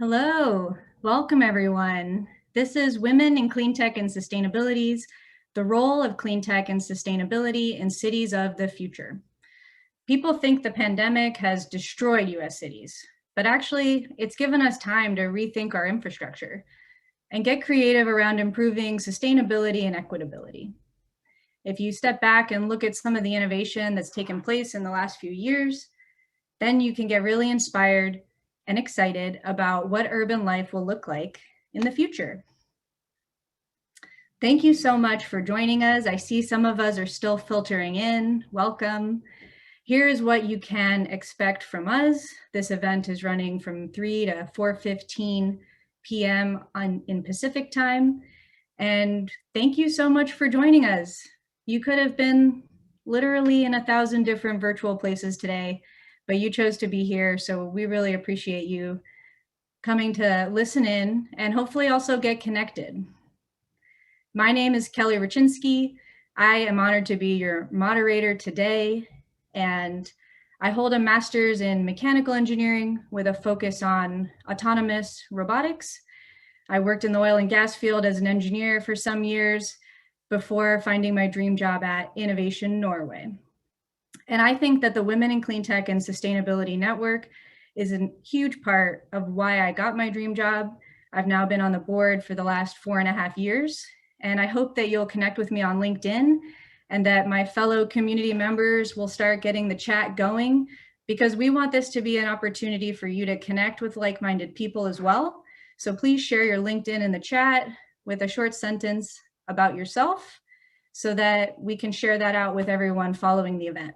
Hello, welcome everyone. This is Women in Cleantech and Sustainabilities, the role of cleantech and sustainability in cities of the future. People think the pandemic has destroyed US cities, but actually it's given us time to rethink our infrastructure and get creative around improving sustainability and equitability. If you step back and look at some of the innovation that's taken place in the last few years, then you can get really inspired and excited about what urban life will look like in the future. Thank you so much for joining us. I see some of us are still filtering in. Welcome. Here is what you can expect from us. This event is running from 3 to 4:15 p.m. in Pacific time. And thank you so much for joining us. You could have been literally in 1,000 different virtual places today, but you chose to be here. So we really appreciate you coming to listen in and hopefully also get connected. My name is Kelly Riccinski. I am honored to be your moderator today, and I hold a master's in mechanical engineering with a focus on autonomous robotics. I worked in the oil and gas field as an engineer for some years before finding my dream job at Innovation Norway. And I think that the Women in Cleantech and Sustainability Network is a huge part of why I got my dream job. I've now been on the board for the last 4.5 years, and I hope that you'll connect with me on LinkedIn and that my fellow community members will start getting the chat going, because we want this to be an opportunity for you to connect with like-minded people as well. So please share your LinkedIn in the chat with a short sentence about yourself so that we can share that out with everyone following the event.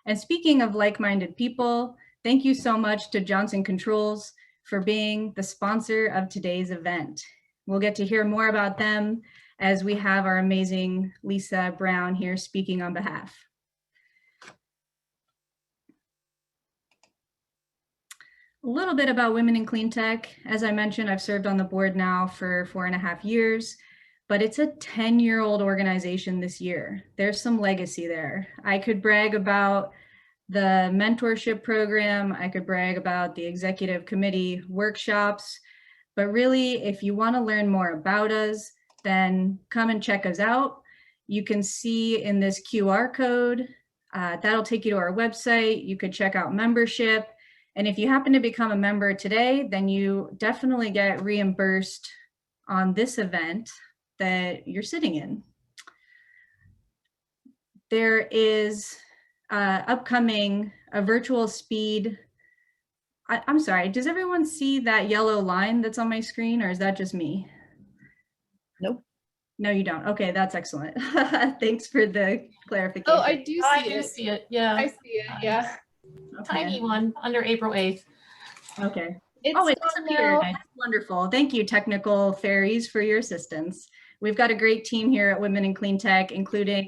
And speaking of like-minded people, thank you so much to Johnson Controls for being the sponsor of today's event. We'll get to hear more about them as we have our amazing Lisa Brown here speaking on behalf. A little bit about Women in Cleantech. As I mentioned, I've served on the board now for 4.5 years, but it's a 10-year-old organization this year. There's some legacy there. I could brag about the mentorship program. I could brag about the executive committee workshops, but really, if you want to learn more about us, then come and check us out. You can see in this QR code, that'll take you to our website. You could check out membership. And if you happen to become a member today, then you definitely get reimbursed on this event that you're sitting in. There is upcoming a virtual speed. I'm sorry, does everyone see that yellow line that's on my screen, or is that just me? Nope. No, you don't. Okay, that's excellent. Thanks for the clarification. Oh, I do see it. Yeah. I see it. Yeah. Okay. Tiny one under April 8th. Okay. It's it disappeared. That's wonderful. Thank you, technical fairies, for your assistance. We've got a great team here at Women in Cleantech, including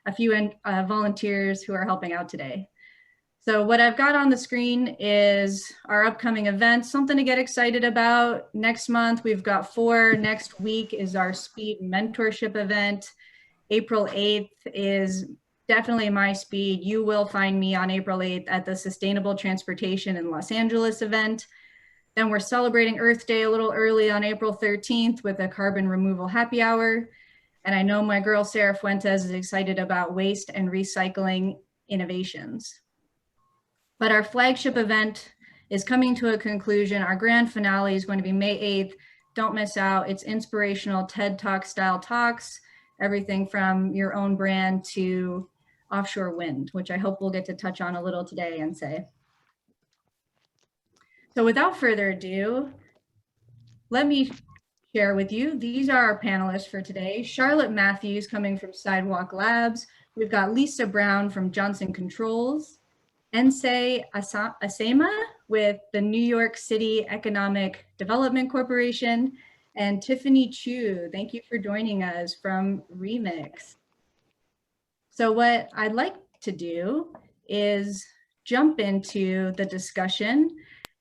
a few volunteers who are helping out today. So what I've got on the screen is our upcoming events, something to get excited about. Next month, we've got 4. Next week is our speed mentorship event. April 8th is definitely my speed. You will find me on April 8th at the Sustainable Transportation in Los Angeles event. Then we're celebrating Earth Day a little early on April 13th with a carbon removal happy hour. And I know my girl Sarah Fuentes is excited about waste and recycling innovations. But our flagship event is coming to a conclusion. Our grand finale is going to be May 8th. Don't miss out. It's inspirational TED Talk style talks, everything from your own brand to offshore wind, which I hope we'll get to touch on a little today and say. So without further ado, let me share with you, these are our panelists for today. Charlotte Matthews coming from Sidewalk Labs. We've got Lisa Brown from Johnson Controls. Ensei Asema with the New York City Economic Development Corporation, and Tiffany Chu, thank you for joining us from Remix. So what I'd like to do is jump into the discussion,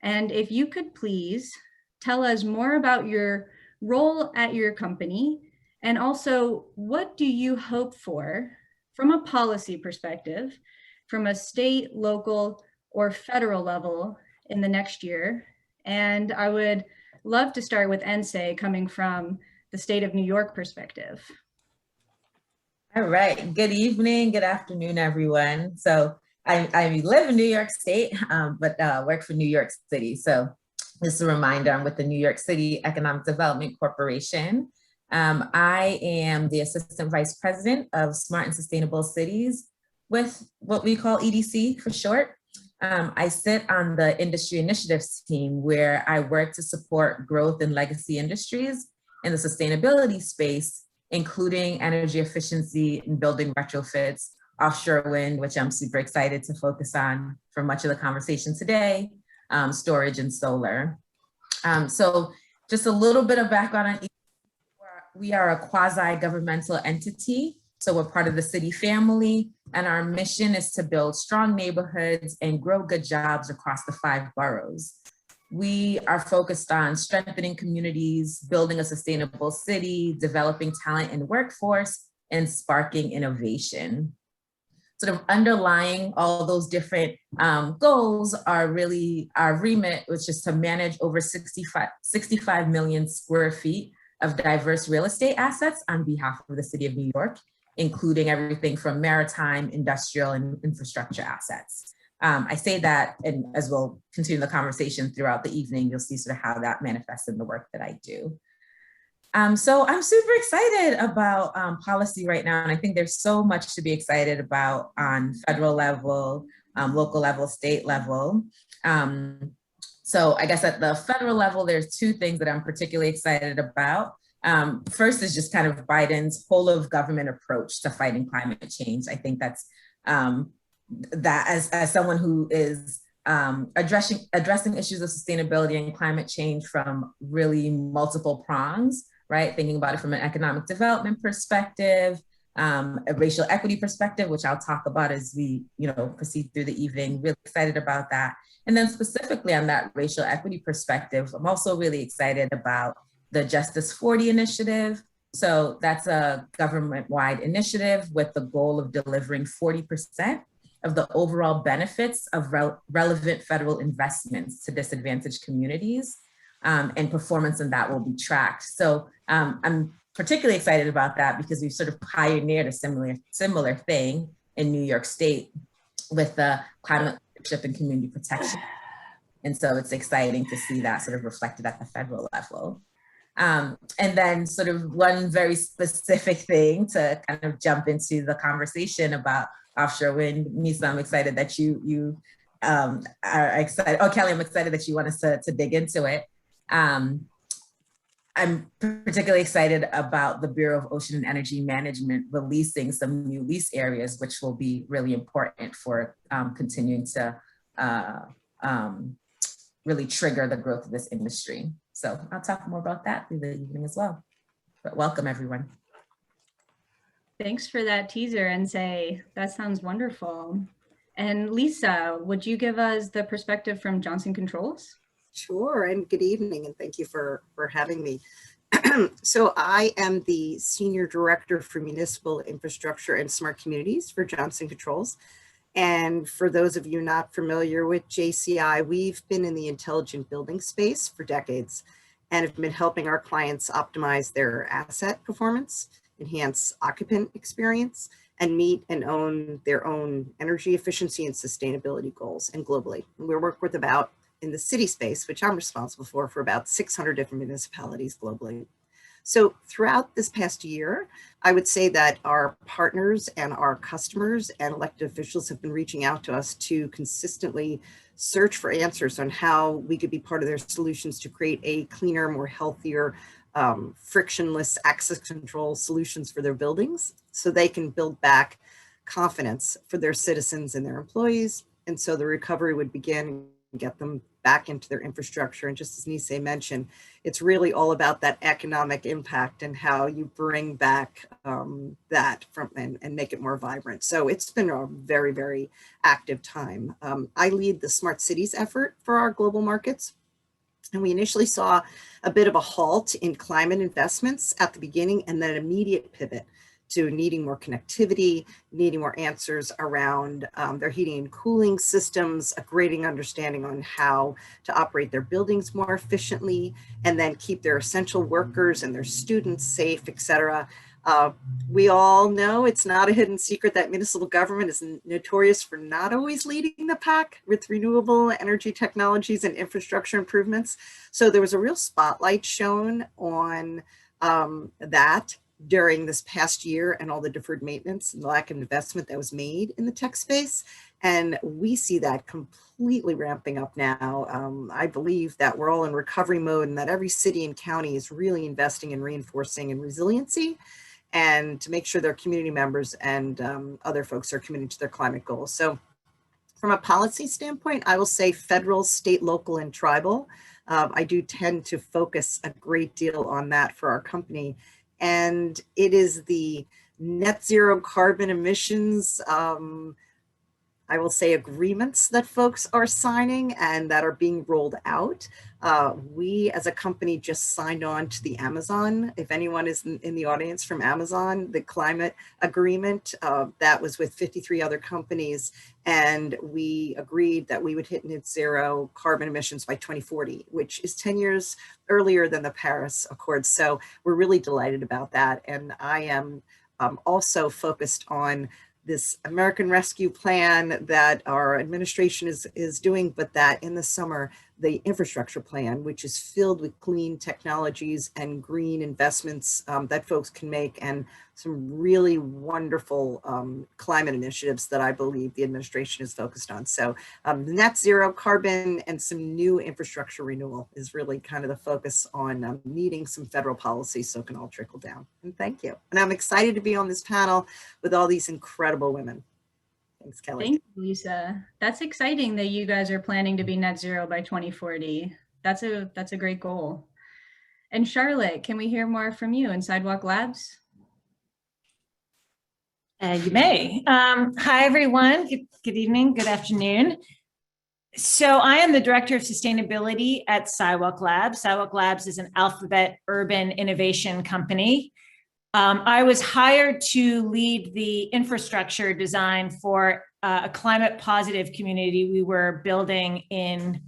and if you could please tell us more about your role at your company, and also what do you hope for from a policy perspective, from a state, local, or federal level in the next year, And I would love to start with Ense coming from the state of New York perspective. All right, good evening, good afternoon, everyone. So I live in New York State, but work for New York City. So just a reminder, I'm with the New York City Economic Development Corporation. I am the Assistant Vice President of Smart and Sustainable Cities with what we call EDC for short. I sit on the Industry Initiatives team where I work to support growth in legacy industries in the sustainability space, including energy efficiency and building retrofits, offshore wind, which I'm super excited to focus on for much of the conversation today, storage and solar. So just a little bit of background on EDC. We are a quasi-governmental entity. So we're part of the city family, and our mission is to build strong neighborhoods and grow good jobs across the 5 boroughs. We are focused on strengthening communities, building a sustainable city, developing talent in the workforce, and sparking innovation. Sort of underlying all those different goals are really our remit, which is to manage over 65 million square feet of diverse real estate assets on behalf of the city of New York, including everything from maritime, industrial, and infrastructure assets. I say that, and as we'll continue the conversation throughout the evening, you'll see sort of how that manifests in the work that I do. So I'm super excited about policy right now, and I think there's so much to be excited about on federal level, local level, state level. So I guess at the federal level, there's 2 things that I'm particularly excited about. First is just kind of Biden's whole of government approach to fighting climate change. I think that's that as someone who is addressing issues of sustainability and climate change from really multiple prongs, right? Thinking about it from an economic development perspective, a racial equity perspective, which I'll talk about as we proceed through the evening. Really excited about that. And then specifically on that racial equity perspective, I'm also really excited about the Justice 40 initiative. So that's a government-wide initiative with the goal of delivering 40% of the overall benefits of relevant federal investments to disadvantaged communities, and performance in that will be tracked. So I'm particularly excited about that because we've sort of pioneered a similar thing in New York State with the climate leadership and community protection. And so it's exciting to see that sort of reflected at the federal level. And then sort of one very specific thing to kind of jump into the conversation about offshore wind. Nisa, I'm excited that you are excited. Oh, Kelly, I'm excited that you want us to dig into it. I'm particularly excited about the Bureau of Ocean and Energy Management releasing some new lease areas, which will be really important for continuing to really trigger the growth of this industry. So I'll talk more about that through the evening as well. But welcome, everyone. Thanks for that teaser, Ense. That sounds wonderful. And Lisa, would you give us the perspective from Johnson Controls? Sure, and good evening, and thank you for having me. So I am the Senior Director for Municipal Infrastructure and Smart Communities for Johnson Controls. And for those of you not familiar with JCI, we've been in the intelligent building space for decades and have been helping our clients optimize their asset performance, enhance occupant experience, and meet and own their own energy efficiency and sustainability goals, and globally. And we work with about, in the city space, which I'm responsible for about 600 different municipalities globally. So throughout this past year, I would say that our partners and our customers and elected officials have been reaching out to us to consistently search for answers on how we could be part of their solutions to create a cleaner, more healthier, frictionless access control solutions for their buildings so they can build back confidence for their citizens and their employees. And so the recovery would begin and get them back into their infrastructure. And just as Nise mentioned, it's really all about that economic impact and how you bring back that from and make it more vibrant. So it's been a very, very active time. I lead the Smart Cities effort for our global markets. And we initially saw a bit of a halt in climate investments at the beginning and then an immediate pivot to needing more connectivity, needing more answers around their heating and cooling systems, a greater understanding on how to operate their buildings more efficiently, and then keep their essential workers and their students safe, et cetera. We all know it's not a hidden secret that municipal government is notorious for not always leading the pack with renewable energy technologies and infrastructure improvements. So there was a real spotlight shown on that during this past year and all the deferred maintenance and the lack of investment that was made in the tech space. And we see that completely ramping up now. I believe that we're all in recovery mode and that every city and county is really investing in reinforcing and resiliency and to make sure their community members and other folks are committed to their climate goals. So from a policy standpoint, I will say federal, state, local, and tribal. I do tend to focus a great deal on that for our company. And it is the net zero carbon emissions, I will say, agreements that folks are signing and that are being rolled out. We as a company just signed on to the Amazon. If anyone is in the audience from Amazon, the climate agreement, that was with 53 other companies. And we agreed that we would hit net zero carbon emissions by 2040, which is 10 years earlier than the Paris Accord. So we're really delighted about that. And I am also focused on this American Rescue Plan that our administration is doing, but that in the summer, the infrastructure plan, which is filled with clean technologies and green investments that folks can make, and some really wonderful climate initiatives that I believe the administration is focused on. So net zero carbon and some new infrastructure renewal is really kind of the focus on needing some federal policy so it can all trickle down. And thank you. And I'm excited to be on this panel with all these incredible women. Thanks, Kelly. Thank you, Lisa. That's exciting that you guys are planning to be net zero by 2040. That's a great goal. And Charlotte, can we hear more from you in Sidewalk Labs? You may. Hi, everyone. Good evening, good afternoon. So I am the Director of Sustainability at Sidewalk Labs. Sidewalk Labs is an alphabet urban innovation company. I was hired to lead the infrastructure design for a climate positive community we were building in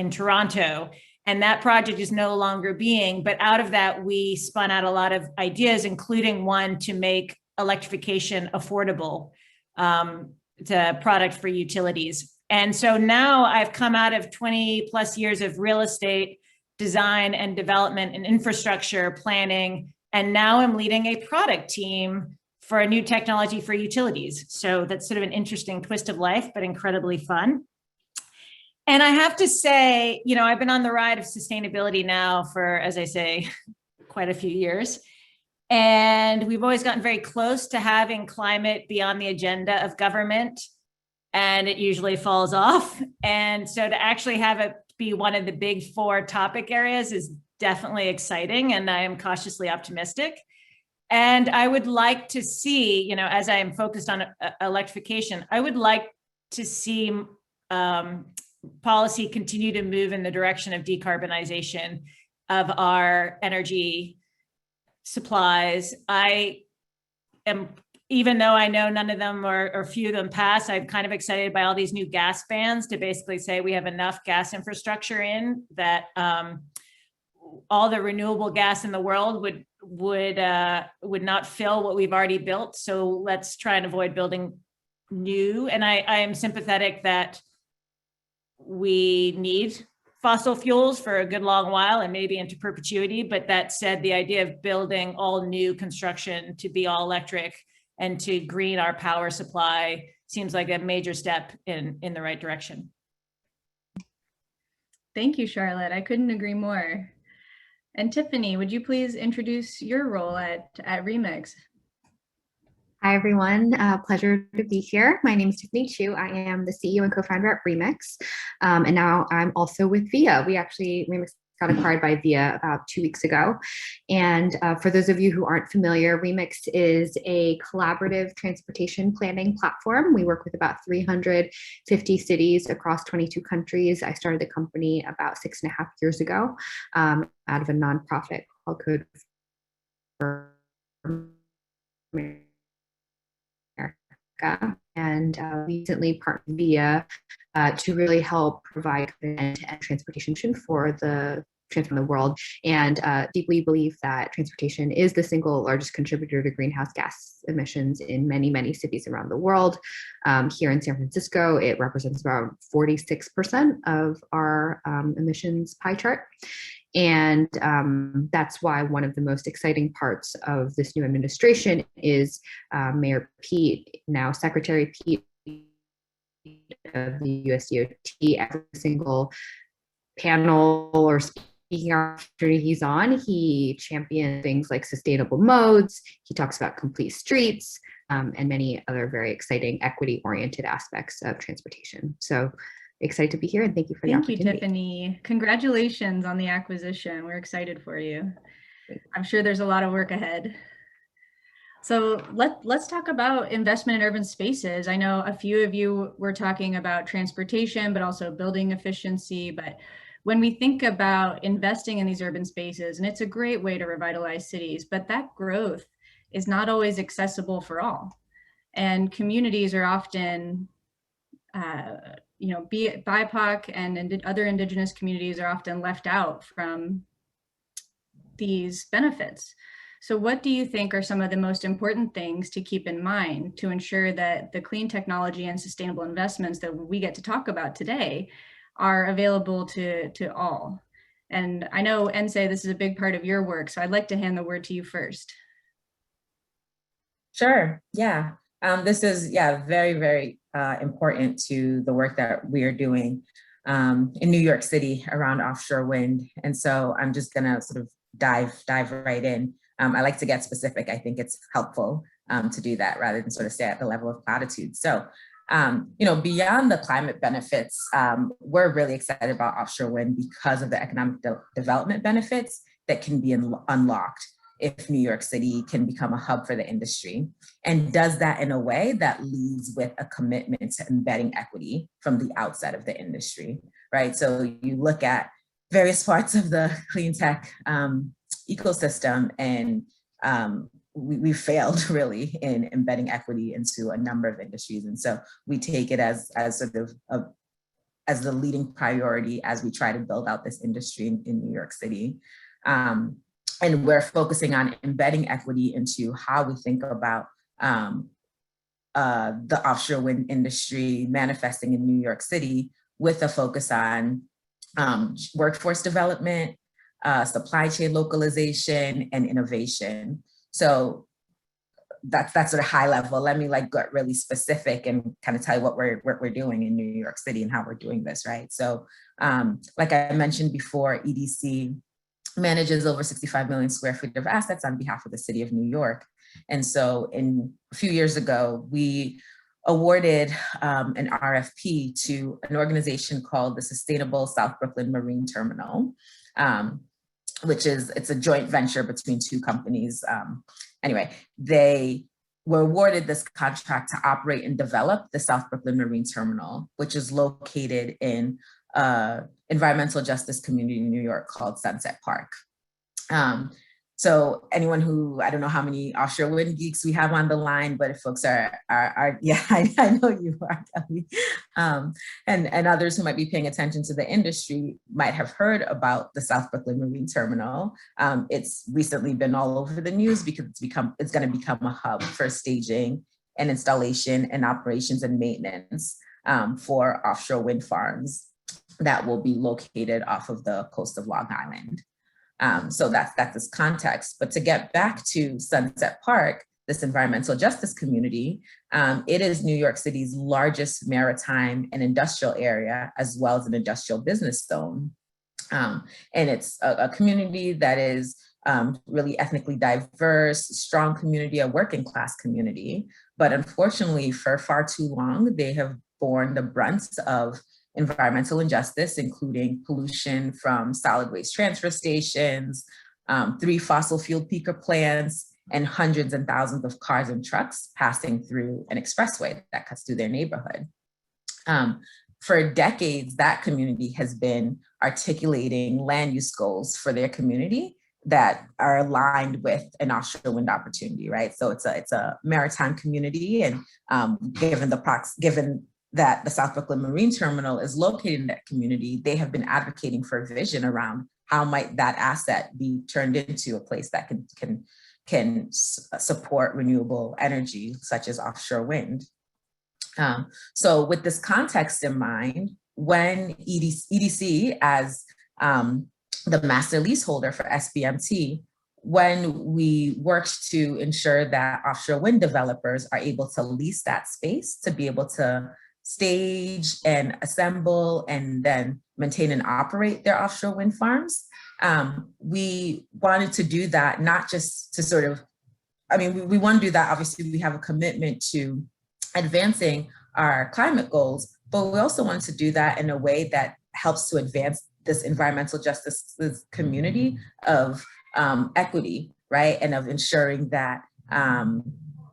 Toronto. And that project is no longer being, but out of that, we spun out a lot of ideas, including one to make electrification affordable. It's a product for utilities. And so now I've come out of 20 plus years of real estate design and development and infrastructure planning. And now I'm leading a product team for a new technology for utilities. So that's sort of an interesting twist of life, but incredibly fun. And I have to say, you know, I've been on the ride of sustainability now for, as I say, quite a few years. And we've always gotten very close to having climate be on the agenda of government, and it usually falls off. And so to actually have it be one of the big four topic areas is definitely exciting, and I am cautiously optimistic. And I would like to see, you know, as I am focused on electrification, I would like to see policy continue to move in the direction of decarbonization of our energy supplies. I am, even though I know none of them or few of them pass, I'm kind of excited by all these new gas bans to basically say we have enough gas infrastructure in that all the renewable gas in the world would not fill what we've already built. So let's try and avoid building new. And I am sympathetic that we need fossil fuels for a good long while and maybe into perpetuity. But that said, the idea of building all new construction to be all electric and to green our power supply seems like a major step in the right direction. Thank you, Charlotte. I couldn't agree more. And Tiffany, would you please introduce your role at Remix? Hi, everyone. Pleasure to be here. My name is Tiffany Chu. I am the CEO and co-founder at Remix. And now I'm also with VIA. Remix got acquired by VIA about 2 weeks ago. And for those of you who aren't familiar, Remix is a collaborative transportation planning platform. We work with about 350 cities across 22 countries. I started the company about 6.5 years ago out of a nonprofit called Code for America, and recently partnered with VIA to really help provide an end-to-end transportation solution for the transform the world, and deeply believe that transportation is the single largest contributor to greenhouse gas emissions in many, many cities around the world. Here in San Francisco, it represents about 46% of our emissions pie chart. And that's why one of the most exciting parts of this new administration is Mayor Pete, now Secretary Pete of the USDOT, every single panel or speaking opportunity he's on, he champions things like sustainable modes. He talks about complete streets and many other very exciting equity-oriented aspects of transportation. So excited to be here, and thank you for the opportunity. Thank you, Tiffany. Congratulations on the acquisition. We're excited for you. I'm sure there's a lot of work ahead. So let's talk about investment in urban spaces. I know a few of you were talking about transportation, but also building efficiency. But when we think about investing in these urban spaces, and it's a great way to revitalize cities, but that growth is not always accessible for all. And communities are often, BIPOC and other Indigenous communities are often left out from these benefits. So what do you think are some of the most important things to keep in mind to ensure that the clean technology and sustainable investments that we get to talk about today are available to all? And I know, Ense, this is a big part of your work, so I'd like to hand the word to you first. Sure, yeah. This is, very, very important to the work that we are doing in New York City around offshore wind. And so I'm just gonna sort of dive right in. I like to get specific. I think it's helpful to do that rather than sort of stay at the level of platitude. So, beyond the climate benefits, we're really excited about offshore wind because of the economic development benefits that can be unlocked if New York City can become a hub for the industry, and does that in a way that leads with a commitment to embedding equity from the outset of the industry, right? So you look at various parts of the clean tech ecosystem, and we failed really in embedding equity into a number of industries. And so we take it as sort of as the leading priority as we try to build out this industry in New York City. And we're focusing on embedding equity into how we think about the offshore wind industry manifesting in New York City, with a focus on workforce development, supply chain localization, and innovation. So that's sort of high level. Let me get really specific and kind of tell you what we're doing in New York City and how we're doing this, right? So like I mentioned before, EDC manages over 65 million square feet of assets on behalf of the city of New York. And so a few years ago, we awarded an RFP to an organization called the Sustainable South Brooklyn Marine Terminal, it's a joint venture between two companies. Anyway, they were awarded this contract to operate and develop the South Brooklyn Marine Terminal, which is located in environmental justice community in New York called Sunset Park. So anyone who, I don't know how many offshore wind geeks we have on the line, but if folks are yeah, I know you are, Kelly. And others who might be paying attention to the industry might have heard about the South Brooklyn Marine Terminal. It's recently been all over the news because it's going to become a hub for staging and installation and operations and maintenance for offshore wind farms that will be located off of the coast of Long Island. So that's this context. But to get back to Sunset Park, this environmental justice community, it is New York City's largest maritime and industrial area, as well as an industrial business zone. And it's a community that is really ethnically diverse, strong community, a working class community. But unfortunately, for far too long, they have borne the brunt of environmental injustice, including pollution from solid waste transfer stations, 3 fossil fuel peaker plants, and hundreds and thousands of cars and trucks passing through an expressway that cuts through their neighborhood. For decades, that community has been articulating land use goals for their community that are aligned with an offshore wind opportunity, right? So it's a maritime community, and given that the South Brooklyn Marine Terminal is located in that community, they have been advocating for a vision around how might that asset be turned into a place that can support renewable energy, such as offshore wind. So with this context in mind, when EDC as the master leaseholder for SBMT, when we worked to ensure that offshore wind developers are able to lease that space to be able to stage and assemble and then maintain and operate their offshore wind farms, we wanted to do that not just to sort of, I mean, we want to do that. Obviously, we have a commitment to advancing our climate goals, but we also wanted to do that in a way that helps to advance this environmental justice community of equity, right? And of ensuring that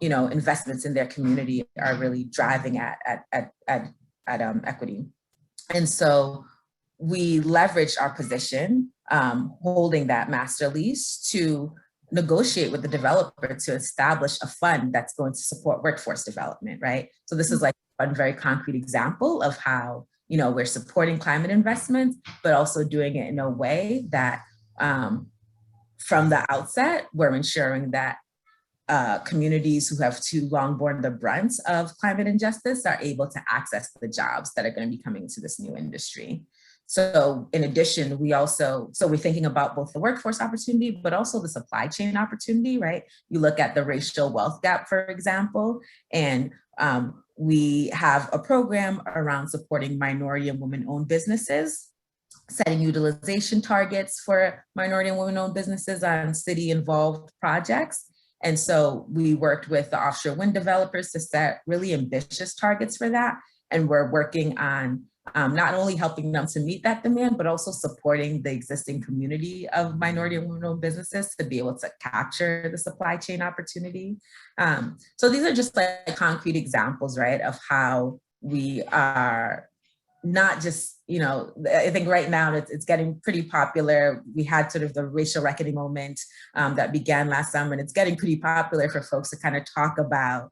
investments in their community are really driving at equity. And so we leveraged our position holding that master lease to negotiate with the developer to establish a fund that's going to support workforce development, right? So this is like one very concrete example of how, we're supporting climate investments, but also doing it in a way that from the outset, we're ensuring that communities who have too long borne the brunt of climate injustice are able to access the jobs that are going to be coming to this new industry. So in addition, we're thinking about both the workforce opportunity, but also the supply chain opportunity, right? You look at the racial wealth gap, for example, and we have a program around supporting minority and women-owned businesses, setting utilization targets for minority and women-owned businesses on city-involved projects. And so we worked with the offshore wind developers to set really ambitious targets for that. And we're working on not only helping them to meet that demand, but also supporting the existing community of minority and women-owned businesses to be able to capture the supply chain opportunity. So these are just like concrete examples, right, of how we are not just, I think right now it's getting pretty popular. We had sort of the racial reckoning moment that began last summer, and it's getting pretty popular for folks to kind of talk about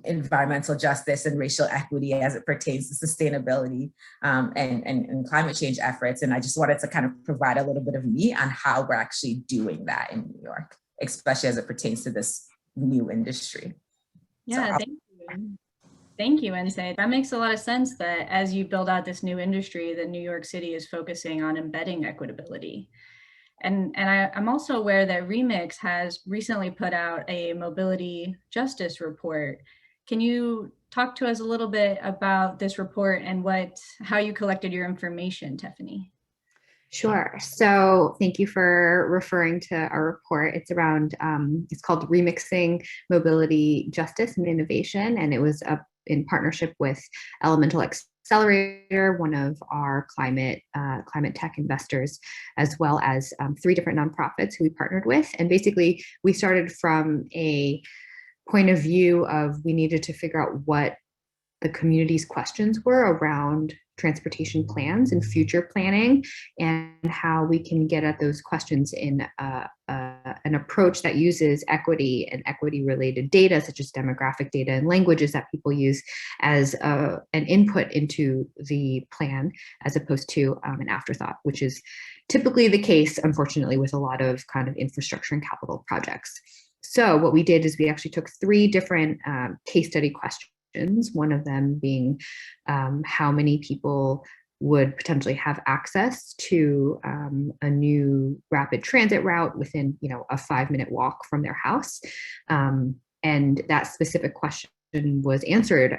environmental justice and racial equity as it pertains to sustainability and climate change efforts. And I just wanted to kind of provide a little bit of meat on how we're actually doing that in New York, especially as it pertains to this new industry. Yeah, thank you. Thank you, Nsé. That makes a lot of sense that as you build out this new industry, that New York City is focusing on embedding equitability. And I'm also aware that Remix has recently put out a mobility justice report. Can you talk to us a little bit about this report and how you collected your information, Tiffany? Sure. So thank you for referring to our report. It's around, it's called Remixing Mobility Justice and Innovation, and it was up in partnership with Elemental Accelerator, one of our climate tech investors, as well as 3 different nonprofits who we partnered with. And basically, we started from a point of view of we needed to figure out what the community's questions were around transportation plans and future planning, and how we can get at those questions in an approach that uses equity and equity related data, such as demographic data and languages that people use as an input into the plan, as opposed to an afterthought, which is typically the case, unfortunately, with a lot of kind of infrastructure and capital projects. So what we did is we actually took 3 different case study questions. One of them being how many people would potentially have access to a new rapid transit route within, a 5-minute walk from their house. And that specific question was answered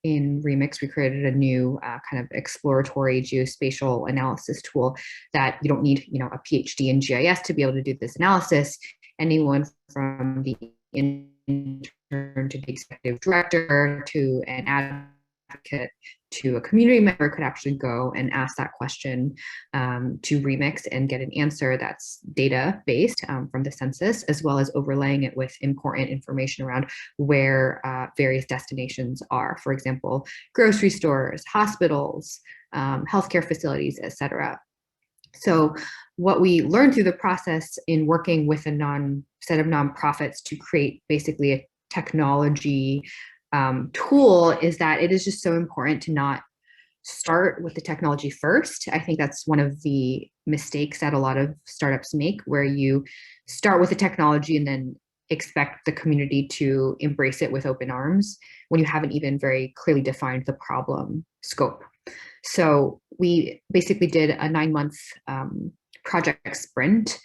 in Remix. We created a new kind of exploratory geospatial analysis tool that you don't need, a PhD in GIS to be able to do this analysis. Anyone from the intern to the executive director to an advocate to a community member could actually go and ask that question to Remix and get an answer that's data based from the census, as well as overlaying it with important information around where various destinations are. For example, grocery stores, hospitals, healthcare facilities, etc. So what we learned through the process in working with a set of nonprofits to create basically a technology tool is that it is just so important to not start with the technology first. I think that's one of the mistakes that a lot of startups make, where you start with the technology and then expect the community to embrace it with open arms when you haven't even very clearly defined the problem scope. So we basically did a 9-month project sprint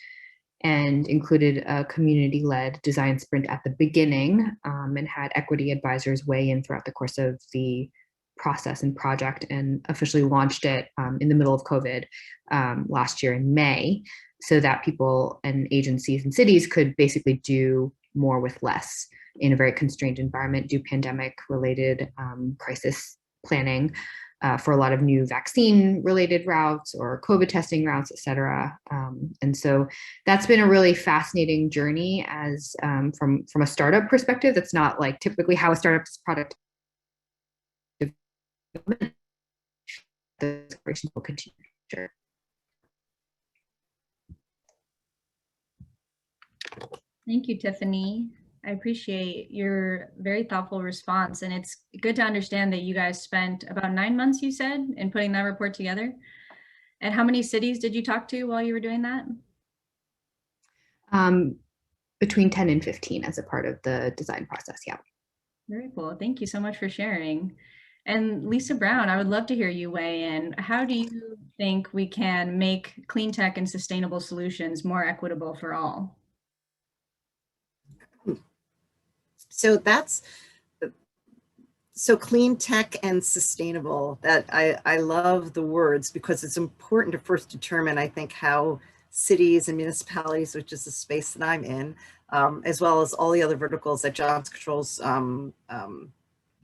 and included a community-led design sprint at the beginning, and had equity advisors weigh in throughout the course of the process and project, and officially launched it in the middle of COVID last year in May, so that people and agencies and cities could basically do more with less in a very constrained environment, do pandemic-related crisis planning for a lot of new vaccine-related routes or COVID testing routes, et cetera. And so that's been a really fascinating journey as from a startup perspective. That's not like typically how a startup's product development. The exploration will continue. Sure. Thank you, Tiffany. I appreciate your very thoughtful response. And it's good to understand that you guys spent about 9 months, you said, in putting that report together. And how many cities did you talk to while you were doing that? Between 10 and 15 as a part of the design process, yeah. Very cool. Thank you so much for sharing. And Lisa Brown, I would love to hear you weigh in. How do you think we can make clean tech and sustainable solutions more equitable for all? So clean tech and sustainable, that I love the words, because it's important to first determine, I think, how cities and municipalities, which is the space that I'm in, as well as all the other verticals that Johnson Controls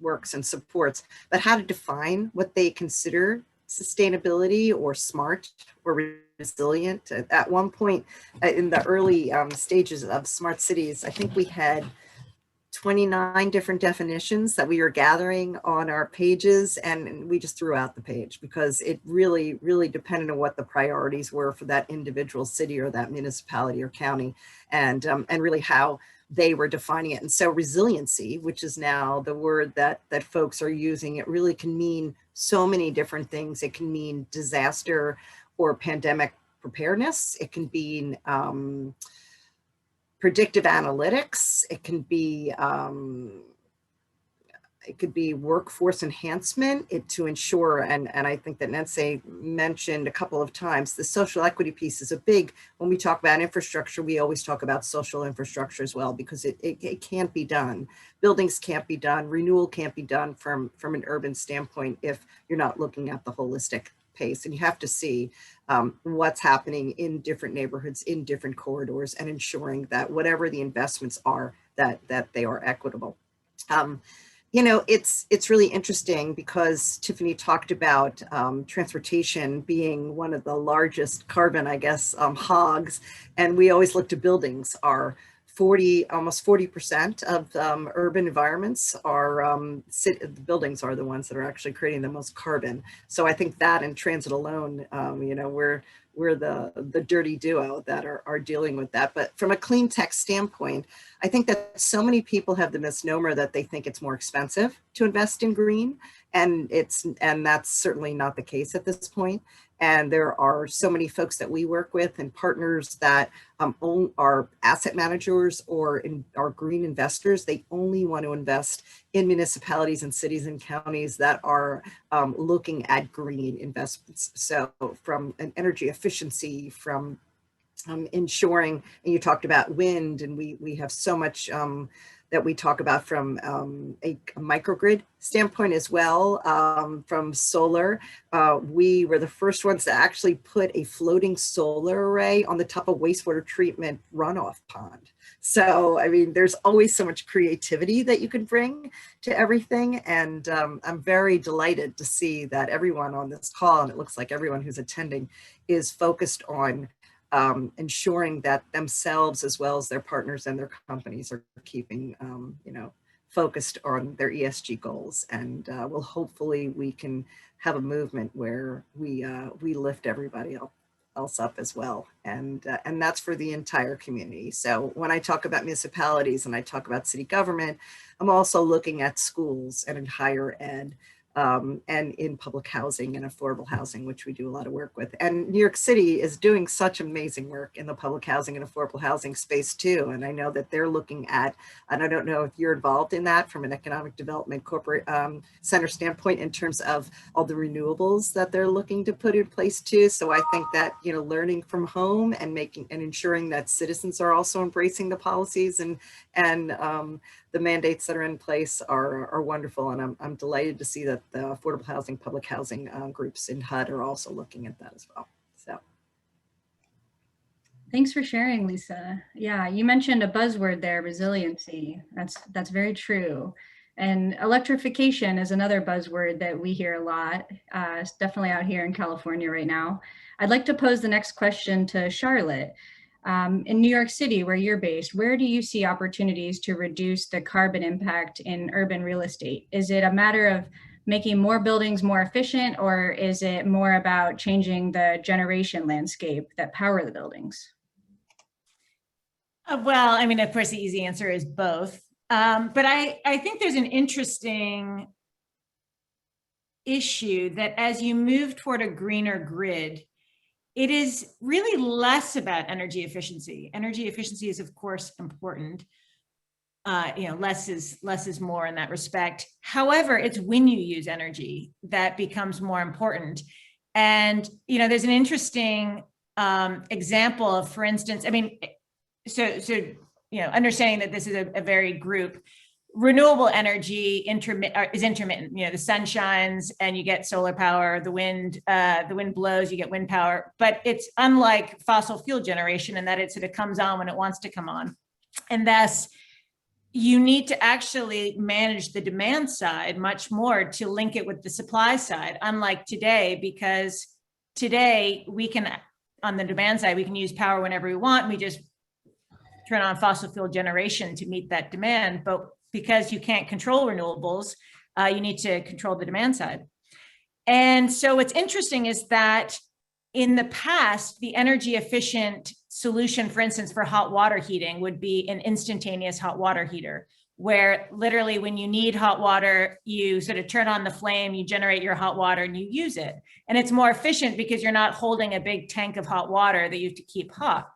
works and supports, but how to define what they consider sustainability or smart or resilient. At one point in the early stages of smart cities, I think we had 29 different definitions that we were gathering on our pages, and we just threw out the page because it really, really depended on what the priorities were for that individual city or that municipality or county, and really how they were defining it. And so resiliency, which is now the word that folks are using, it really can mean so many different things. It can mean disaster or pandemic preparedness. It can be predictive analytics. It can be workforce enhancement to ensure, and I think that Nancy mentioned a couple of times, the social equity piece is a big, when we talk about infrastructure, we always talk about social infrastructure as well, because it can't be done. Buildings can't be done, renewal can't be done from an urban standpoint if you're not looking at the holistic pace. And you have to see what's happening in different neighborhoods, in different corridors, and ensuring that whatever the investments are, that they are equitable. You know, it's really interesting because Tiffany talked about transportation being one of the largest carbon, I guess, hogs, and we always look to buildings. Are almost 40% of urban environments are the buildings are the ones that are actually creating the most carbon. So I think that and transit alone, you know, we're the dirty duo that are dealing with that. But from a clean tech standpoint, I think that so many people have the misnomer that they think it's more expensive to invest in green, and that's certainly not the case at this point. And there are so many folks that we work with and partners that are asset managers or are green investors. They only want to invest in municipalities and cities and counties that are looking at green investments. So from an energy efficiency, from ensuring, and you talked about wind, and we have so much that we talk about from a microgrid standpoint as well, from solar. We were the first ones to actually put a floating solar array on the top of wastewater treatment runoff pond. So, I mean, there's always so much creativity that you can bring to everything. And I'm very delighted to see that everyone on this call, and it looks like everyone who's attending, is focused on ensuring that themselves, as well as their partners and their companies, are keeping, you know, focused on their ESG goals. And hopefully we can have a movement where we lift everybody up. else up as well. And that's for the entire community. So when I talk about municipalities and I talk about city government, I'm also looking at schools and in higher ed, and in public housing and affordable housing, which we do a lot of work with. And New York City is doing such amazing work in the public housing and affordable housing space too. And I know that they're looking at, and I don't know if you're involved in that from an economic development corporate center standpoint in terms of all the renewables that they're looking to put in place too. So I think that, you know, learning from home and making and ensuring that citizens are also embracing the policies and the mandates that are in place are wonderful. And I'm delighted to see that the affordable housing, public housing groups in HUD are also looking at that as well. So. Thanks for sharing, Lisa. Yeah, you mentioned a buzzword there, resiliency. That's very true. And electrification is another buzzword that we hear a lot. It's definitely out here in California right now. I'd like to pose the next question to Charlotte. In New York City, where you're based, where do you see opportunities to reduce the carbon impact in urban real estate? Is it a matter of making more buildings more efficient, or is it more about changing the generation landscape that power the buildings? Well, I mean, of course, the easy answer is both. But I think there's an interesting issue that as you move toward a greener grid, it is really less about energy efficiency. Energy efficiency is, of course, important. You know, less is more in that respect. However, it's when you use energy that becomes more important. And, you know, there's an interesting example of, for instance, I mean, so you know, understanding that this is a varied group, renewable energy is intermittent. You know, the sun shines and you get solar power, the wind blows, you get wind power, but it's unlike fossil fuel generation in that it sort of comes on when it wants to come on. And thus, you need to actually manage the demand side much more to link it with the supply side, unlike today, because today we can, on the demand side, we can use power whenever we want. We just turn on fossil fuel generation to meet that demand. But because you can't control renewables, you need to control the demand side. And so what's interesting is that in the past, the energy efficient solution, for instance, for hot water heating would be an instantaneous hot water heater, where literally when you need hot water, you sort of turn on the flame, you generate your hot water and you use it. And it's more efficient because you're not holding a big tank of hot water that you have to keep hot.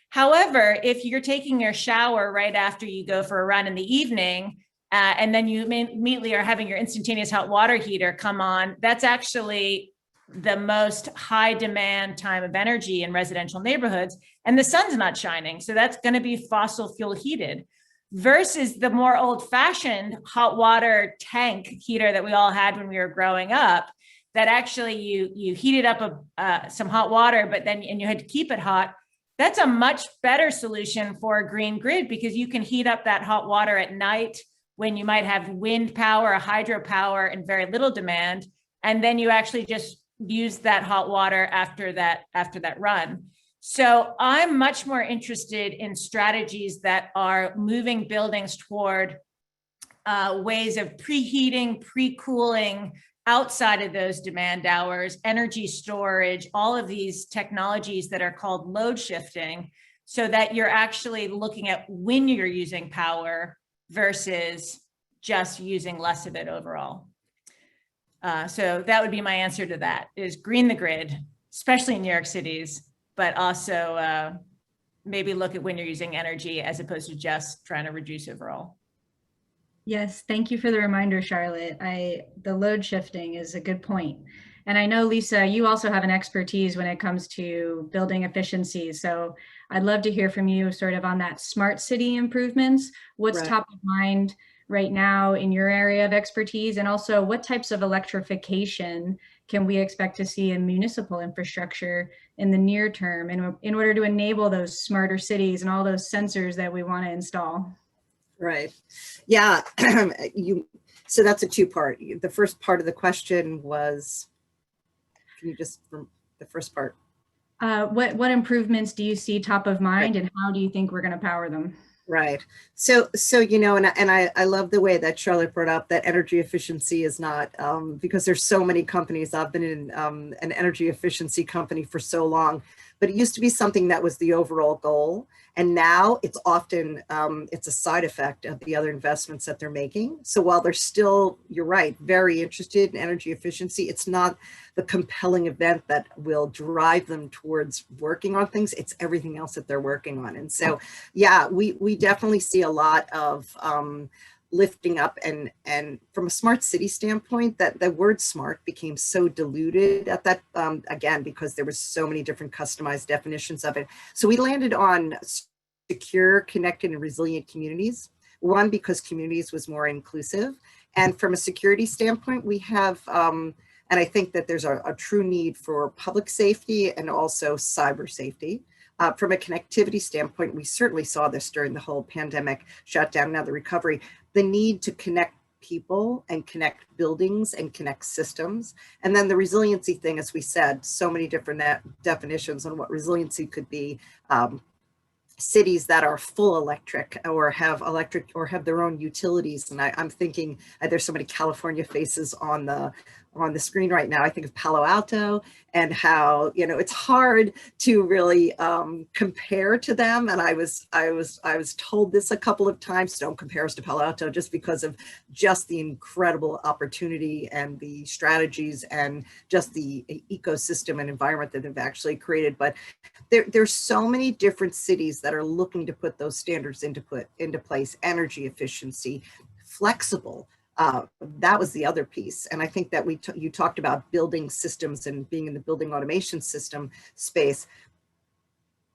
However, if you're taking your shower right after you go for a run in the evening, and then you immediately are having your instantaneous hot water heater come on, that's actually the most high demand time of energy in residential neighborhoods, and the sun's not shining. So that's going to be fossil fuel heated versus the more old fashioned hot water tank heater that we all had when we were growing up, that actually you heated up some hot water, but then and you had to keep it hot. That's a much better solution for a green grid because you can heat up that hot water at night when you might have wind power or hydropower and very little demand. And then you actually just use that hot water after that run. So I'm much more interested in strategies that are moving buildings toward ways of preheating, pre-cooling outside of those demand hours, energy storage, all of these technologies that are called load shifting, so that you're actually looking at when you're using power versus just using less of it overall. So that would be my answer to that, is green the grid, especially in New York cities, but also maybe look at when you're using energy as opposed to just trying to reduce overall. Yes, thank you for the reminder, Charlotte. The load shifting is a good point. And I know, Lisa, you also have an expertise when it comes to building efficiency. So I'd love to hear from you sort of on that smart city improvements. What's Right. top of mind right now in your area of expertise? And also what types of electrification can we expect to see in municipal infrastructure in the near term in order to enable those smarter cities and all those sensors that we want to install? Right. Yeah. So that's a two-part. The first part of the question was, can you just, the first part? What improvements do you see top of mind, and how do you think we're going to power them? Right. So, I love the way that Charlotte brought up that energy efficiency is not, because there's so many companies. I've been in an energy efficiency company for so long, but it used to be something that was the overall goal. And now it's often, it's a side effect of the other investments that they're making. So while they're still, you're right, very interested in energy efficiency, it's not the compelling event that will drive them towards working on things. It's everything else that they're working on. And so, yeah, we definitely see a lot of lifting up, and from a smart city standpoint, that the word smart became so diluted at that, again, because there was so many different customized definitions of it. So we landed on secure, connected, and resilient communities. One, because communities was more inclusive. And from a security standpoint, we have, and I think that there's a true need for public safety and also cyber safety. From a connectivity standpoint, we certainly saw this during the whole pandemic shutdown, now the recovery, the need to connect people and connect buildings and connect systems. And then the resiliency thing, as we said, so many different definitions on what resiliency could be. Cities that are full electric or have their own utilities. And I'm thinking, there's so many California faces on the screen right now. I think of Palo Alto and how, it's hard to really compare to them. And I was told this a couple of times, don't compare us to Palo Alto, just because of just the incredible opportunity and the strategies and just the ecosystem and environment that they've actually created. But there's so many different cities that are looking to put those standards into place, energy efficiency, flexible. That was the other piece. And I think that you talked about building systems and being in the building automation system space.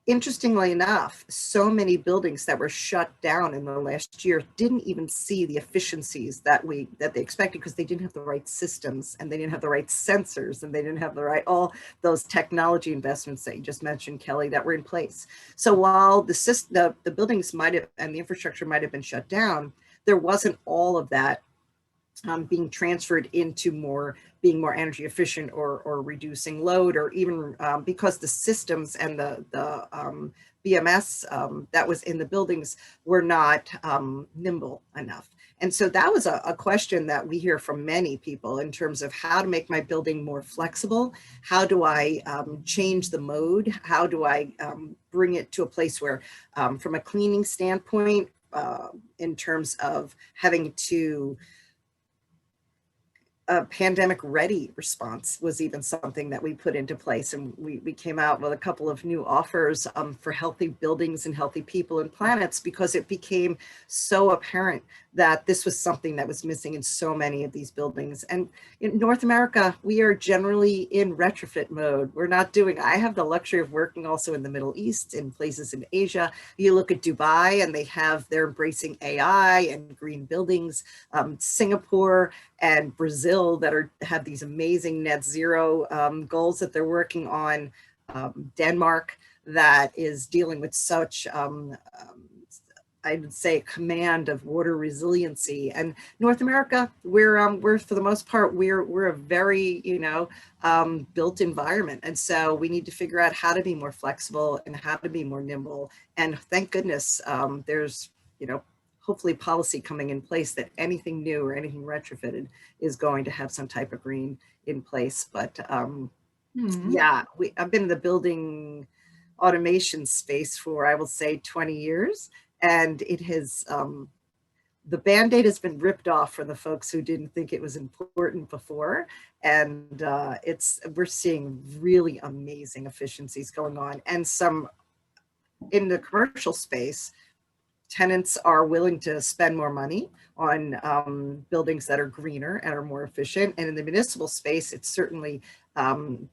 Interestingly enough, so many buildings that were shut down in the last year didn't even see the efficiencies that they expected, because they didn't have the right systems, and they didn't have the right sensors, and they didn't have the right, all those technology investments that you just mentioned, Kelly, that were in place. So while the buildings might have, and the infrastructure might have been shut down, there wasn't all of that being transferred into being more energy efficient or reducing load, or even because the systems and the BMS that was in the buildings were not nimble enough. And so that was a question that we hear from many people in terms of how to make my building more flexible. How do I change the mode? How do I bring it to a place where, from a cleaning standpoint, in terms of having to, a pandemic ready response was even something that we put into place. And we came out with a couple of new offers for healthy buildings and healthy people and planets, because it became so apparent that this was something that was missing in so many of these buildings. And in North America, we are generally in retrofit mode. I have the luxury of working also in the Middle East, in places in Asia. You look at Dubai and they're embracing AI and green buildings. Singapore and Brazil that have these amazing net zero goals that they're working on. Denmark, that is dealing with such, I would say, command of water resiliency. And North America, we're for the most part, we're a very, built environment. And so we need to figure out how to be more flexible and how to be more nimble. And thank goodness there's, hopefully policy coming in place that anything new or anything retrofitted is going to have some type of green in place. But yeah, I've been in the building automation space for, I will say, 20 years. And it has, the Band-Aid has been ripped off for the folks who didn't think it was important before. And we're seeing really amazing efficiencies going on. And some in the commercial space, tenants are willing to spend more money on buildings that are greener and are more efficient. And in the municipal space, it's certainly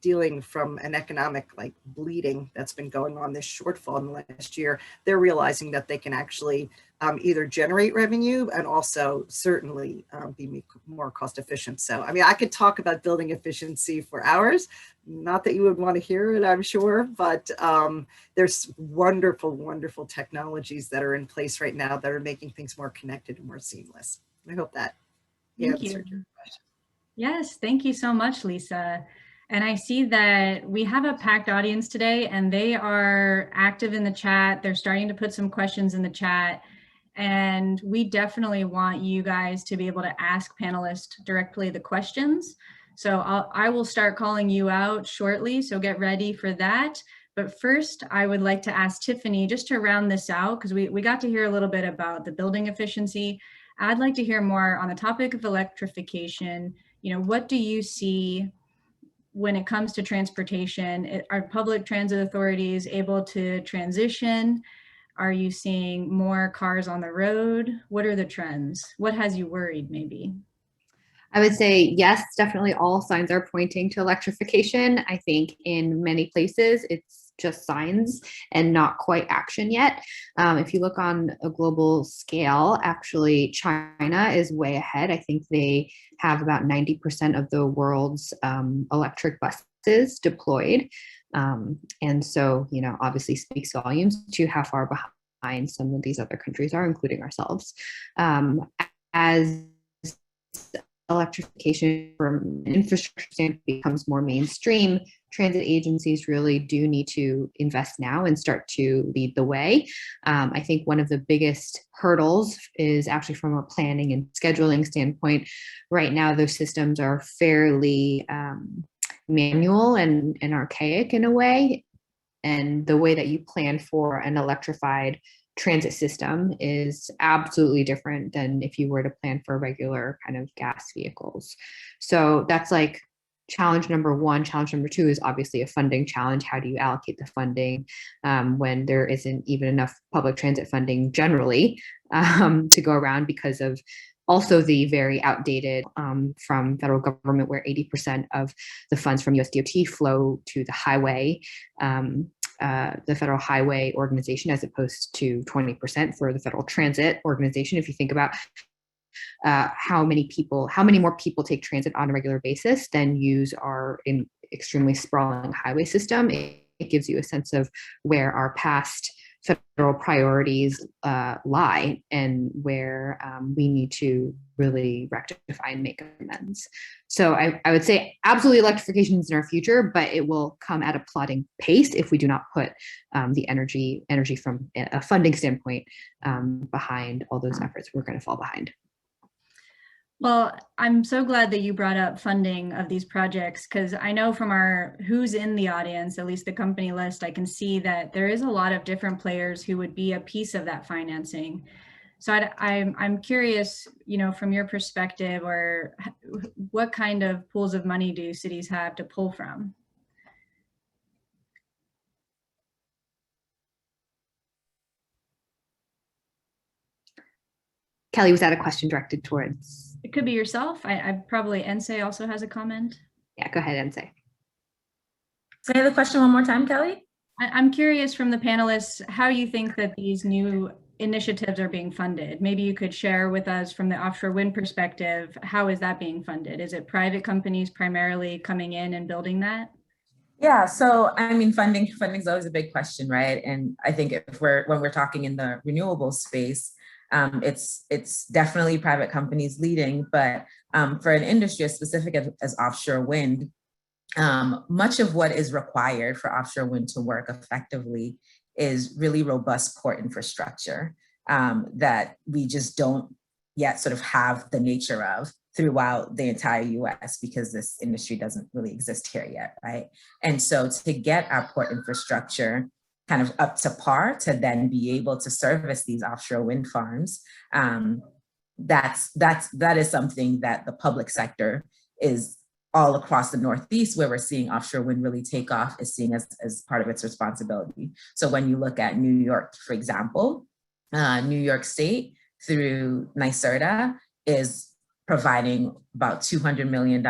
dealing from an economic bleeding that's been going on, this shortfall in the last year. They're realizing that they can actually either generate revenue and also certainly be more cost efficient. So, I mean, I could talk about building efficiency for hours, not that you would want to hear it, I'm sure, but there's wonderful, wonderful technologies that are in place right now that are making things more connected and more seamless. I hope that answered your question. Yes, thank you so much, Lisa. And I see that we have a packed audience today, and they are active in the chat. They're starting to put some questions in the chat. And we definitely want you guys to be able to ask panelists directly the questions. So I will start calling you out shortly, so get ready for that. But first, I would like to ask Tiffany, just to round this out, because we got to hear a little bit about the building efficiency. I'd like to hear more on the topic of electrification. You know, what do you see when it comes to transportation? Are public transit authorities able to transition? Are you seeing more cars on the road? What are the trends? What has you worried, maybe? I would say yes, definitely all signs are pointing to electrification. I think in many places it's just signs and not quite action yet. If you look on a global scale, actually China is way ahead. I think they have about 90% of the world's electric buses deployed. And so, you know, obviously speaks volumes to how far behind some of these other countries are, including ourselves. As electrification from an infrastructure standpoint becomes more mainstream, transit agencies really do need to invest now and start to lead the way. I think one of the biggest hurdles is actually from a planning and scheduling standpoint. Right now, those systems are fairly manual and archaic in a way. And the way that you plan for an electrified transit system is absolutely different than if you were to plan for regular kind of gas vehicles. So that's like challenge number one. Challenge number two is obviously a funding challenge. How do you allocate the funding when there isn't even enough public transit funding generally to go around because of also the very outdated from federal government, where 80% of the funds from USDOT flow to the highway, the Federal Highway Organization, as opposed to 20% for the Federal Transit Organization. If you think about how many more people take transit on a regular basis than use our extremely sprawling highway system, it gives you a sense of where our past federal priorities lie and where we need to really rectify and make amends. So I would say absolutely electrification is in our future, but it will come at a plodding pace if we do not put the energy from a funding standpoint behind all those efforts. We're going to fall behind. Well, I'm so glad that you brought up funding of these projects, because I know from our who's in the audience, at least the company list, I can see that there is a lot of different players who would be a piece of that financing. So I'm curious, you know, from your perspective, or what kind of pools of money do cities have to pull from? Kelly, was that a question directed towards? It could be yourself. I probably, Ense also has a comment. Yeah, go ahead, Ense. Say the question one more time, Kelly. I'm curious from the panelists how you think that these new initiatives are being funded. Maybe you could share with us from the offshore wind perspective, how is that being funded? Is it private companies primarily coming in and building that? Yeah, so I mean, funding is always a big question, right? And I think when we're talking in the renewable space, it's definitely private companies leading, but for an industry as specific as offshore wind, much of what is required for offshore wind to work effectively is really robust port infrastructure that we just don't yet sort of have the nature of throughout the entire US, because this industry doesn't really exist here yet, right? And so to get our port infrastructure kind of up to par to then be able to service these offshore wind farms, that is something that the public sector is all across the Northeast, where we're seeing offshore wind really take off, is seeing as part of its responsibility. So when you look at New York, for example, New York State through NYSERDA is providing about $200 million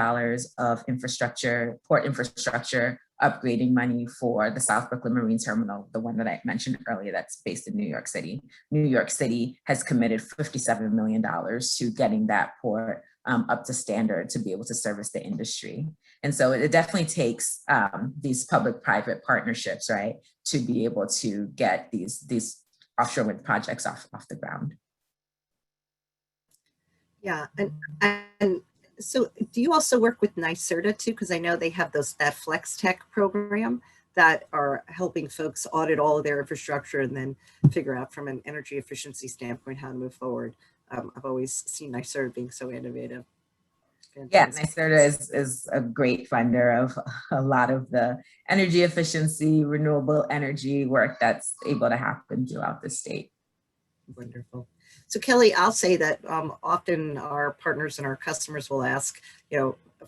of infrastructure, port infrastructure, upgrading money for the South Brooklyn Marine Terminal, the one that I mentioned earlier that's based in New York City. New York City has committed $57 million to getting that port up to standard to be able to service the industry. And so it definitely takes these public-private partnerships, right, to be able to get these offshore wind projects off the ground. Yeah, and So do you also work with NYSERDA too? Because I know they have that Flex Tech program that are helping folks audit all of their infrastructure and then figure out from an energy efficiency standpoint how to move forward. I've always seen NYSERDA being so innovative. Yeah, NYSERDA is a great funder of a lot of the energy efficiency, renewable energy work that's able to happen throughout the state. Wonderful. So Kelly, I'll say that often our partners and our customers will ask,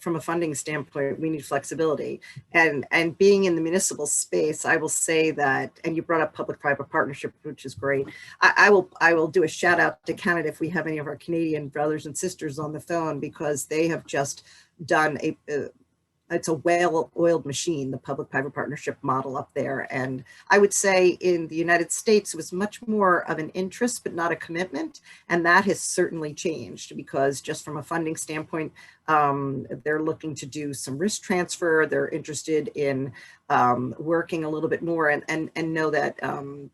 from a funding standpoint, we need flexibility. And being in the municipal space, I will say that, and you brought up public-private partnership, which is great. I will do a shout out to Canada if we have any of our Canadian brothers and sisters on the phone, because they have just done it's a well-oiled machine, the public-private partnership model up there. And I would say in the United States, it was much more of an interest, but not a commitment. And that has certainly changed, because just from a funding standpoint, they're looking to do some risk transfer. They're interested in working a little bit more and know that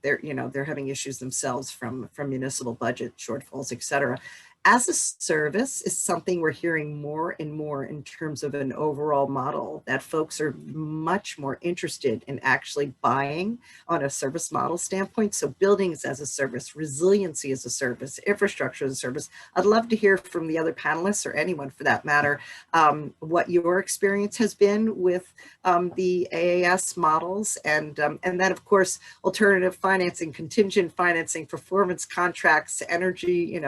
they're having issues themselves from municipal budget shortfalls, et cetera. As a service is something we're hearing more and more in terms of an overall model that folks are much more interested in actually buying on a service model standpoint. So buildings as a service, resiliency as a service, infrastructure as a service. I'd love to hear from the other panelists, or anyone for that matter, what your experience has been with the AAS models, and then of course alternative financing, contingent financing, performance contracts, energy,